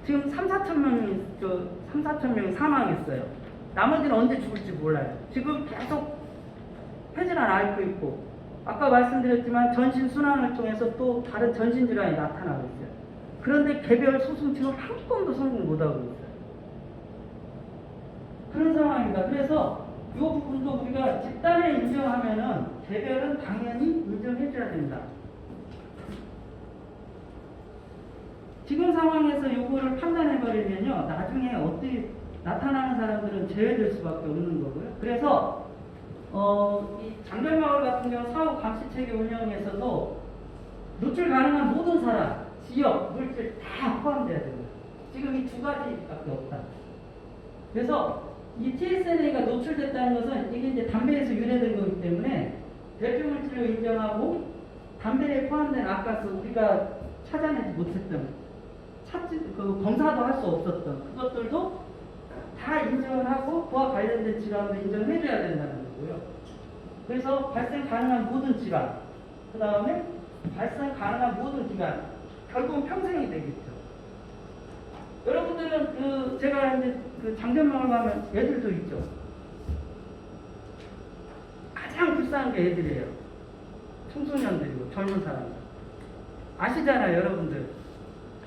지금 3-4천 명이 사망했어요. 나머지는 언제 죽을지 몰라요. 지금 계속 폐질환 앓고 있고, 아까 말씀드렸지만 전신순환을 통해서 또 다른 전신질환이 나타나고 있어요. 그런데 개별 소송 지금 한 건도 성공 못하고 있어요. 그런 상황입니다. 그래서 이 부분도 우리가 집단에 인정하면은 개별은 당연히 인정해줘야 된다. 지금 상황에서 요거를 판단해버리면요, 나중에 어떻게 나타나는 사람들은 제외될 수밖에 없는 거고요. 그래서 이 장별마을 같은 경우 사후 감시체계 운영에서도 노출 가능한 모든 사람, 지역, 물질 다 포함돼야 됩니다. 지금 이 두 가지밖에 없다. 그래서 이 TSNA가 노출됐다는 것은 이게 이제 담배에서 유래된 거기 때문에 대표물질로 인정하고 담배에 포함된 아까 우리가 찾아내지 못했던 검사도 할 수 없었던 그것들도 다 인정을 하고 그와 관련된 질환도 인정을 해줘야 된다는 거고요. 그래서 발생 가능한 모든 질환, 그 다음에 발생 가능한 모든 기간, 결국은 평생이 되겠죠. 여러분들은 제가 이제 장전망을 가면 애들도 있죠. 가장 불쌍한 게 애들이에요. 청소년들이고 젊은 사람들. 아시잖아요, 여러분들.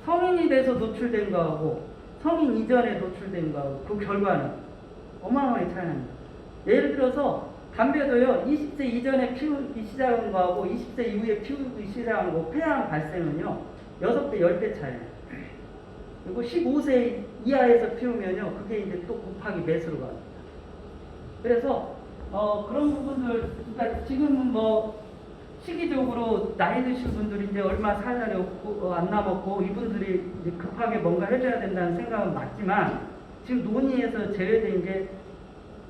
성인이 돼서 노출된 거하고 성인 이전에 노출된 거하고 그 결과는 어마어마하게 차이 납니다. 예를 들어서 담배도요, 20세 이전에 피우기 시작한 거하고 20세 이후에 피우기 시작한 거 폐암 발생은요 6배, 10배 차이에요. 그리고 15세 이하에서 피우면요 그게 이제 또 곱하기 몇으로 갑니다. 그래서 그런 부분들, 그러니까 지금은 뭐 시기적으로 나이 드신 분들이 이제 얼마 살 날이 없고 안 남았고 이분들이 이제 급하게 뭔가 해줘야 된다는 생각은 맞지만 지금 논의에서 제외된 게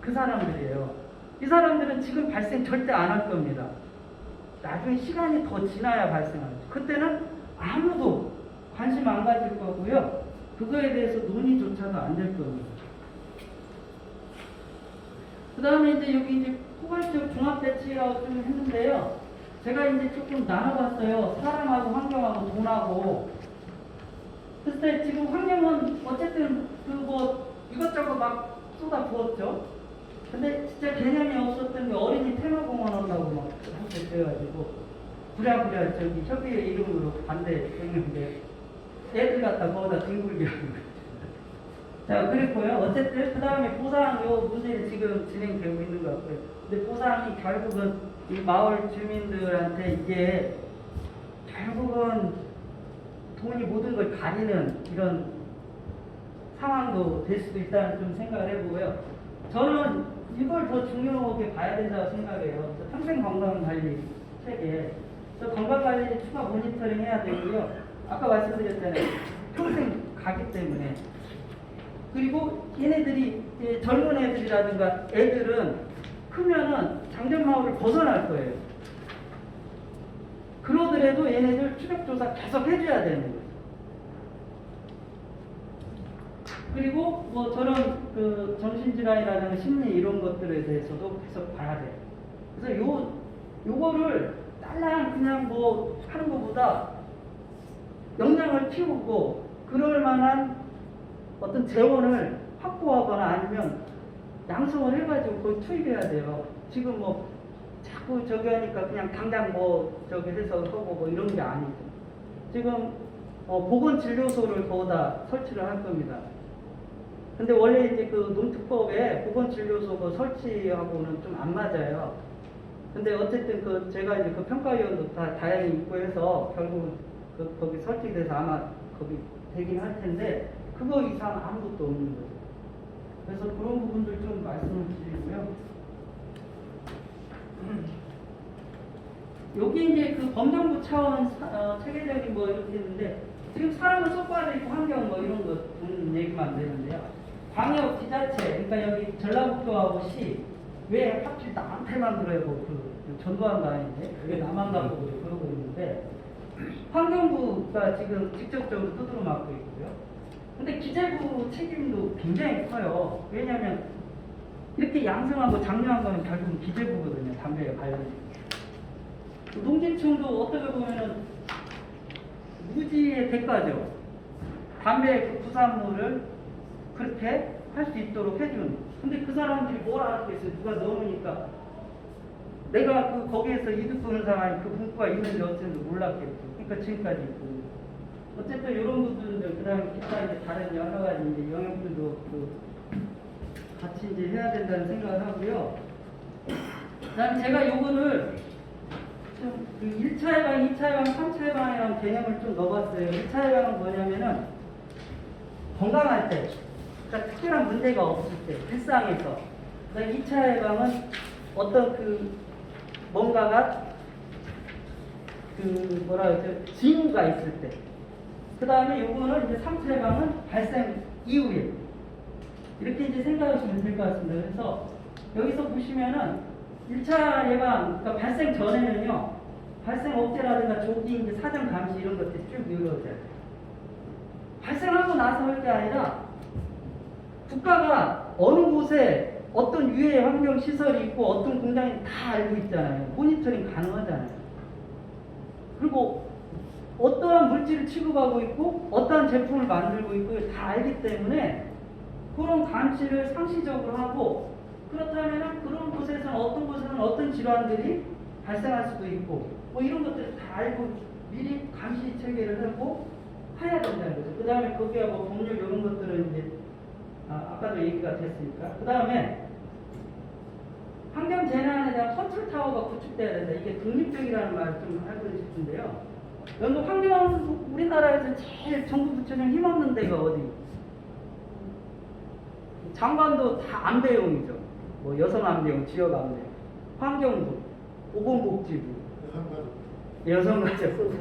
그 사람들이에요. 이 사람들은 지금 발생 절대 안 할 겁니다. 나중에 시간이 더 지나야 발생하죠. 그때는 아무도 관심 안 가질 거고요. 그거에 대해서 논의조차도 안 될 겁니다. 그 다음에 이제 여기 이제 포괄적 종합대책이라고 좀 했는데요. 제가 이제 조금 나눠봤어요. 사람하고 환경하고 돈하고. 글쎄 지금 환경은 어쨌든 이것저것 막 쏟아 부었죠. 근데 진짜 개념이 없었던 게 어린이 테마공원 한다고 막 한테 돼가지고 부랴부랴 저기 협의회 이름으로 반대했는데 애들 갖다 거기다 뒹굴게 하는 거죠. 자, 그랬고요. 어쨌든 그 다음에 보상 요 문제는 지금 진행되고 있는 것 같고요. 근데 보상이 결국은 이 마을 주민들한테 이게 결국은 돈이 모든 걸 가리는 이런 상황도 될 수도 있다는 좀 생각을 해보고요. 저는 이걸 더 중요하게 봐야 된다고 생각해요. 평생 건강관리 체계. 건강관리 추가 모니터링 해야 되고요. 아까 말씀드렸잖아요. 평생 가기 때문에. 그리고 얘네들이 젊은 애들이라든가 애들은 크면은 장전마을을 벗어날 거예요. 그러더라도 얘네들 추적조사 계속 해줘야 되는 거예요. 그리고 뭐 저런 정신질환이라든가 심리 이런 것들에 대해서도 계속 봐야 돼요. 그래서 요거를 딸랑 그냥 뭐 하는 것보다 역량을 키우고 그럴 만한 어떤 재원을 확보하거나 아니면 양성을 해가지고 거기 투입해야 돼요. 지금 뭐 자꾸 저기 하니까 그냥 당장 뭐 저기 해서 하고 뭐 이런 게 아니고 지금 보건진료소를 거기다 설치를 할 겁니다. 근데 원래 이제 그 농특법에 보건진료소 설치하고는 좀 안 맞아요. 근데 어쨌든 제가 이제 평가위원도 다양히 있고 해서 결국은 거기 설치돼서 아마 거기 되긴 할 텐데 그거 이상 아무것도 없는 거죠. 그래서 그런 부분들 좀 말씀을 드리고요. 여기 이제 범정부 차원 체계적인 뭐 이렇게 했는데 지금 사람은 속과도 있고 환경 뭐 이런 거 얘기만 되는데요. 광역 지자체, 그러니까 여기 전라북도하고 시, 왜 하필 나한테만 그러고 그 전두환도 아닌데 왜 나만 갖고 그러고 있는데 환경부가 지금 직접적으로 두드러 맞고 있고요. 근데 기재부 책임도 굉장히 커요. 왜냐하면 이렇게 양성하고 장려한 거는 결국은 기재부거든요. 담배에 관련해서. 농진청도 어떻게 보면은 무지의 대가죠. 담배 그 부산물을 그렇게 할 수 있도록 해준. 근데 그 사람들이 뭘 알았겠어요? 누가 넣으니까 내가 그 거기에서 이득 보는 사람이 그 문구가 있는지 어쩐지 몰랐겠죠. 그러니까 지금까지 있고. 어쨌든 이런 부분들, 그 다음에 기타 이제 다른 여러 가지 이제 영역들도 그 같이 이제 해야 된다는 생각을 하고요. 그 다음에 제가 요거를 좀 1차 예방, 2차 예방, 3차 예방이라는 개념을 좀 넣어봤어요. 1차 예방은 뭐냐면은 건강할 때, 그러니까 특별한 문제가 없을 때, 일상에서. 그다음에 2차 예방은 어떤 그 뭔가가 그 뭐라 그러죠? 징후가 있을 때. 그 다음에 요거는 이제 3차 예방은 발생 이후에. 이렇게 이제 생각하시면 될 것 같습니다. 그래서 여기서 보시면은 1차 예방, 그러니까 발생 전에는요, 발생 억제라든가 조기, 이제 사전 감시 이런 것들이 쭉 이루어져요. 발생하고 나서 할 게 아니라 국가가 어느 곳에 어떤 유해 환경 시설이 있고 어떤 공장이 다 알고 있잖아요. 모니터링 가능하잖아요. 그리고 어떠한 물질을 취급하고 있고 어떠한 제품을 만들고 있고 다 알기 때문에 그런 감시를 상시적으로 하고 그렇다면 그런 곳에서는 어떤 곳에서는 어떤 질환들이 발생할 수도 있고 뭐 이런 것들을 다 알고 미리 감시 체계를 하고 해야 된다는 거죠. 그 다음에 거기하고 법률 이런 것들은 이제 아까도 얘기가 됐으니까. 그 다음에 환경재난에 대한 컨트롤 타워가 구축돼야 된다. 이게 독립적이라는 말을 좀 알고 싶은데요. 여기 환경, 우리나라에서 제일 정부 부처장 힘없는 데가 어디? 장관도 다 안배용이죠. 뭐 여성 안배용, 지역 안배용, 환경부, 보건복지부, 여성가족.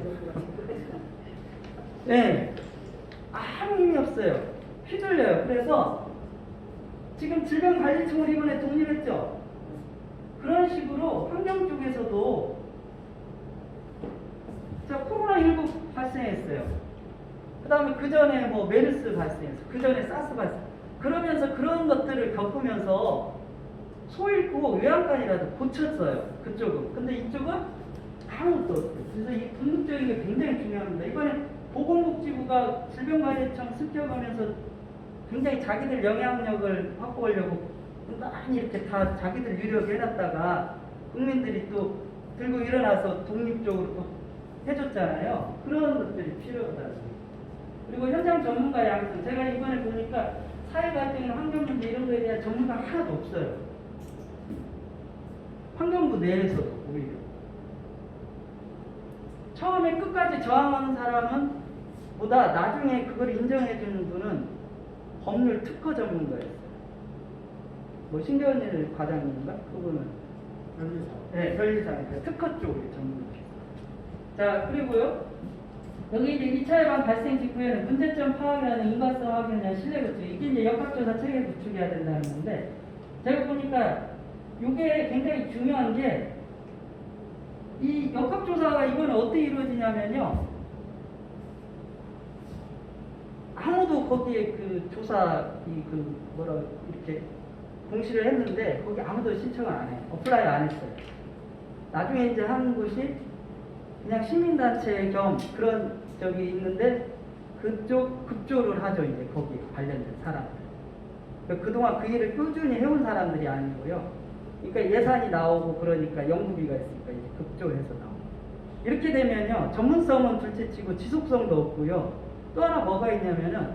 네, 아무 힘이 없어요. 휘둘려요. 그래서 지금 질병관리청을 이번에 독립했죠. 그런 식으로 환경 쪽에서도 자 코로나19 발생했어요. 그 다음에 그 전에 뭐 메르스 발생했어요. 그 전에 사스 발생. 그러면서 그런 것들을 겪으면서 소잃고 외양간이라도 고쳤어요. 그쪽은. 근데 이쪽은 아무것도 없어요. 그래서 이 독립적인 게 굉장히 중요합니다. 이번에 보건복지부가 질병관리청 습격하면서 굉장히 자기들 영향력을 확보하려고 많이 이렇게 다 자기들 유력에 해놨다가 국민들이 또 들고 일어나서 독립적으로 또 해줬잖아요. 그런 것들이 필요하다. 그리고 현장 전문가 양성. 제가 이번에 보니까 사회 갈등이나 환경 문제 이런 거에 대한 전문가가 하나도 없어요. 환경부 내에서도 오히려. 처음에 끝까지 저항하는 사람은 보다 나중에 그걸 인정해주는 분은 법률 특허 전문가였어요. 뭐 신경일 과장님인가? 그분은 변리사. 네, 변리사니까 특허 쪽의 전문가였어요. 자, 그리고요. 여기 이제 2차 예방 발생 직후에는 문제점 파악이라는 인과성 확인에 대한 신뢰 구축. 이게 이제 역학조사 체계 구축해야 된다는 건데, 제가 보니까 이게 굉장히 중요한 게, 이 역학조사가 이건 어떻게 이루어지냐면요. 아무도 거기에 그 조사, 이렇게 공시를 했는데, 거기 아무도 신청을 안 해요. 어플라이 안 했어요. 나중에 이제 하는 곳이 그냥 시민단체 겸 그런 적이 있는데, 그쪽 급조를 하죠, 이제 거기에 관련된 사람들. 그동안 그 일을 꾸준히 해온 사람들이 아니고요. 그러니까 예산이 나오고 그러니까 연구비가 있으니까 이제 급조해서 나오고. 이렇게 되면요, 전문성은 둘째치고 지속성도 없고요. 또 하나 뭐가 있냐면은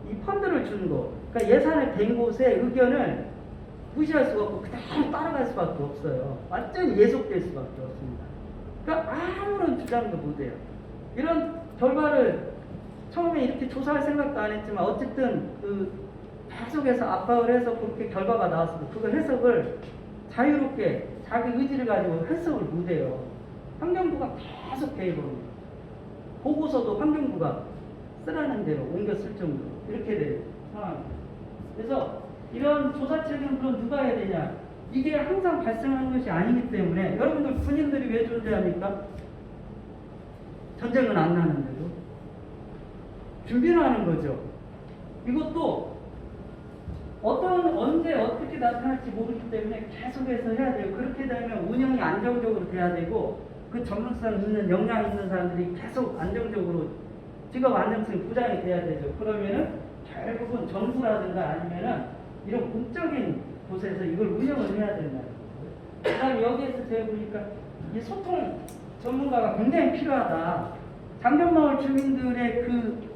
이 펀드를 주는 거, 그러니까 예산을 댄 곳에 의견을 무시할 수가 없고 그대로 따라갈 수밖에 없어요. 완전히 예속될 수밖에 없습니다. 그러니까 아무런 주장도 못해요. 이런 결과를 처음에 이렇게 조사할 생각도 안 했지만 어쨌든 그 계속해서 압박을 해서 그렇게 결과가 나왔어도 그걸 해석을 자유롭게 자기 의지를 가지고 해석을 못해요. 환경부가 계속 개입합니다. 보고서도 환경부가 쓰라는 대로 옮겨 쓸 정도로 이렇게 될 상황입니다. 그래서 이런 조사 책임은 그럼 누가 해야 되냐? 이게 항상 발생하는 것이 아니기 때문에 여러분들 군인들이 왜 존재합니까? 전쟁은 안 나는데도 준비를 하는 거죠. 이것도 언제 어떻게 나타날지 모르기 때문에 계속해서 해야 돼요. 그렇게 되면 운영이 안정적으로 돼야 되고 그 전문성 있는 역량 있는 사람들이 계속 안정적으로 직업 안정성 보장이 돼야 되죠. 그러면은 결국은 정부라든가 아니면은 이런 공적인 곳에서 이걸 운영을 해야 된다. 그다음 여기에서 제가 보니까 이 소통 전문가가 굉장히 필요하다. 장전마을 주민들의 그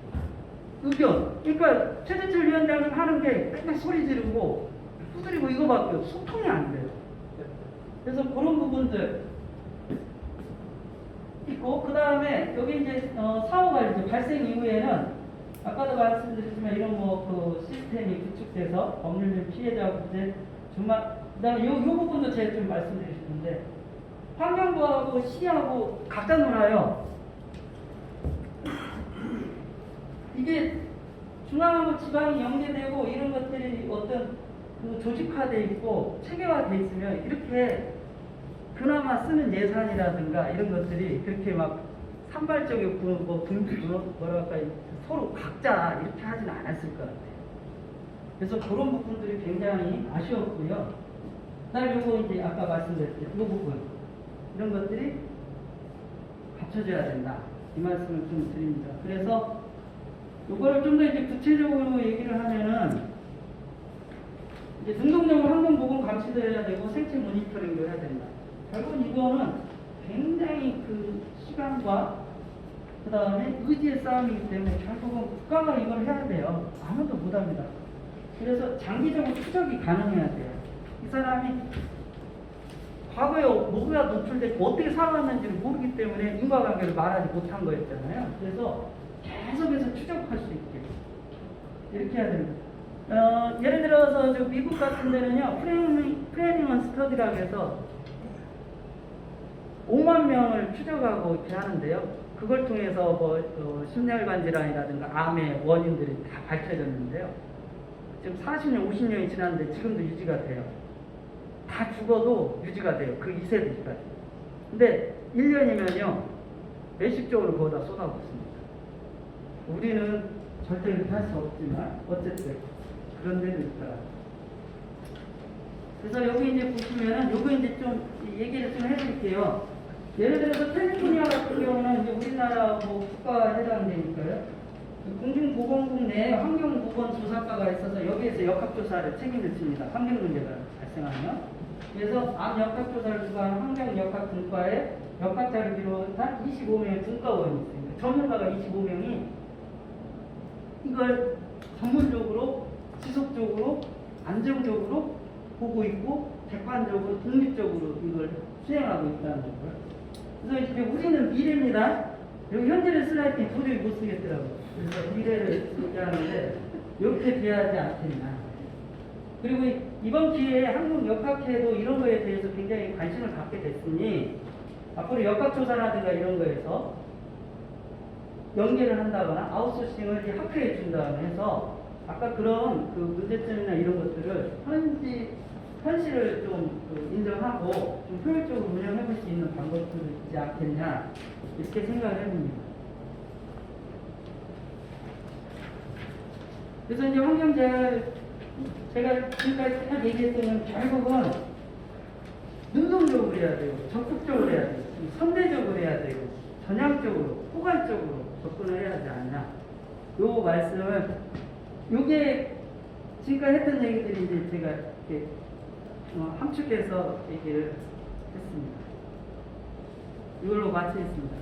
의견, 그러니까 최재철 위원장은 하는 게 맨날 소리 지르고 두드리고 이거밖에 소통이 안 돼요. 그래서 그런 부분들 있고, 그 다음에 여기 이제 사후관리 발생 이후에는 아까도 말씀드렸지만 이런 그 시스템이 구축돼서 법률 피해자 구제 정말 그다음에 요 부분도 제가 좀 말씀드리고 싶은데 환경부하고 시하고 각자 놀아요. 이게 중앙하고 지방이 연계되고 이런 것들이 어떤 그 조직화돼 있고 체계화돼 있으면 이렇게 그나마 쓰는 예산이라든가 이런 것들이 그렇게 막 산발적이고 뭐랄까 서로 각자 이렇게 하진 않았을 것 같아요. 그래서 그런 부분들이 굉장히 아쉬웠고요. 그다음에 요거 이제 아까 말씀드렸죠. 이 부분 이런 것들이 갖춰져야 된다. 이 말씀을 좀 드립니다. 그래서 요거를 좀 더 이제 구체적으로 얘기를 하면은 이제 능동적으로 환경보건 감시도 해야 되고 생체 모니터링도 해야 된다. 결국 이거는 굉장히 그 시간과 그 다음에 의지의 싸움이기 때문에 결국은 국가가 이걸 해야 돼요. 아무도 못합니다. 그래서 장기적으로 추적이 가능해야 돼요. 이 사람이 과거에 뭐가 노출됐고 어떻게 살아왔는지를 모르기 때문에 인과관계를 말하지 못한 거였잖아요. 그래서 계속해서 추적할 수 있게 이렇게 해야 됩니다. 예를 들어서 저 미국 같은 데는요, 플래닝 온 스터디라고 해서 5만 명을 추적하고 이렇게 하는데요. 그걸 통해서 심혈관 질환이라든가 암의 원인들이 다 밝혀졌는데요. 지금 40년, 50년이 지났는데 지금도 유지가 돼요. 다 죽어도 유지가 돼요. 그 2세대까지. 근데 1년이면요, 매식적으로 거기다 쏟아붓습니다. 우리는 절대 그렇게 할 수 없지만 어쨌든 그런 데도 있더라. 그래서 여기 이제 보시면은 요거 이제 좀 얘기를 좀 해드릴게요. 예를 들어서 캘리포니아 같은 경우는 이제 우리나라 국가에 해당되니까요. 공중보건국 내에 환경보건조사과가 있어서 여기에서 역학조사를 책임을 집니다. 환경 문제가 발생하면. 그래서 암 역학조사를 주관한 환경역학분과에 역학자를 비롯한 25명의 분과원이 있습니다. 전문가가 25명이 이걸 전문적으로, 지속적으로, 안정적으로 보고 있고 객관적으로, 독립적으로 이걸 수행하고 있다는 거고요. 그래서 이제 우리는 미래입니다. 여기 현재를 슬라이드에 도저히 못 쓰겠더라고요. 그래서 미래를 얘기하는데 이렇게 돼야 하지 않겠나. 그리고 이번 기회에 한국역학회도 이런 거에 대해서 굉장히 관심을 갖게 됐으니 앞으로 역학조사라든가 이런 거에서 연계를 한다거나 아웃소싱을 이 학회에 준다거나 해서 아까 그런 그 문제점이나 이런 것들을 현실을 좀 인정하고 좀 효율적으로 운영해 볼 수 있는 방법들이 있지 않겠냐 이렇게 생각을 해봅니다. 그래서 이제 환경재해 제가 지금까지 쭉 얘기했던 결국은 능동적으로 해야 되고 적극적으로 해야 되고 선대적으로 해야 되고 전향적으로 포괄적으로 접근을 해야 하지 않냐. 요 말씀을 요게 지금까지 했던 얘기들이 이제 제가 이렇게 함축해서 얘기를 했습니다. 이걸로 마치겠습니다.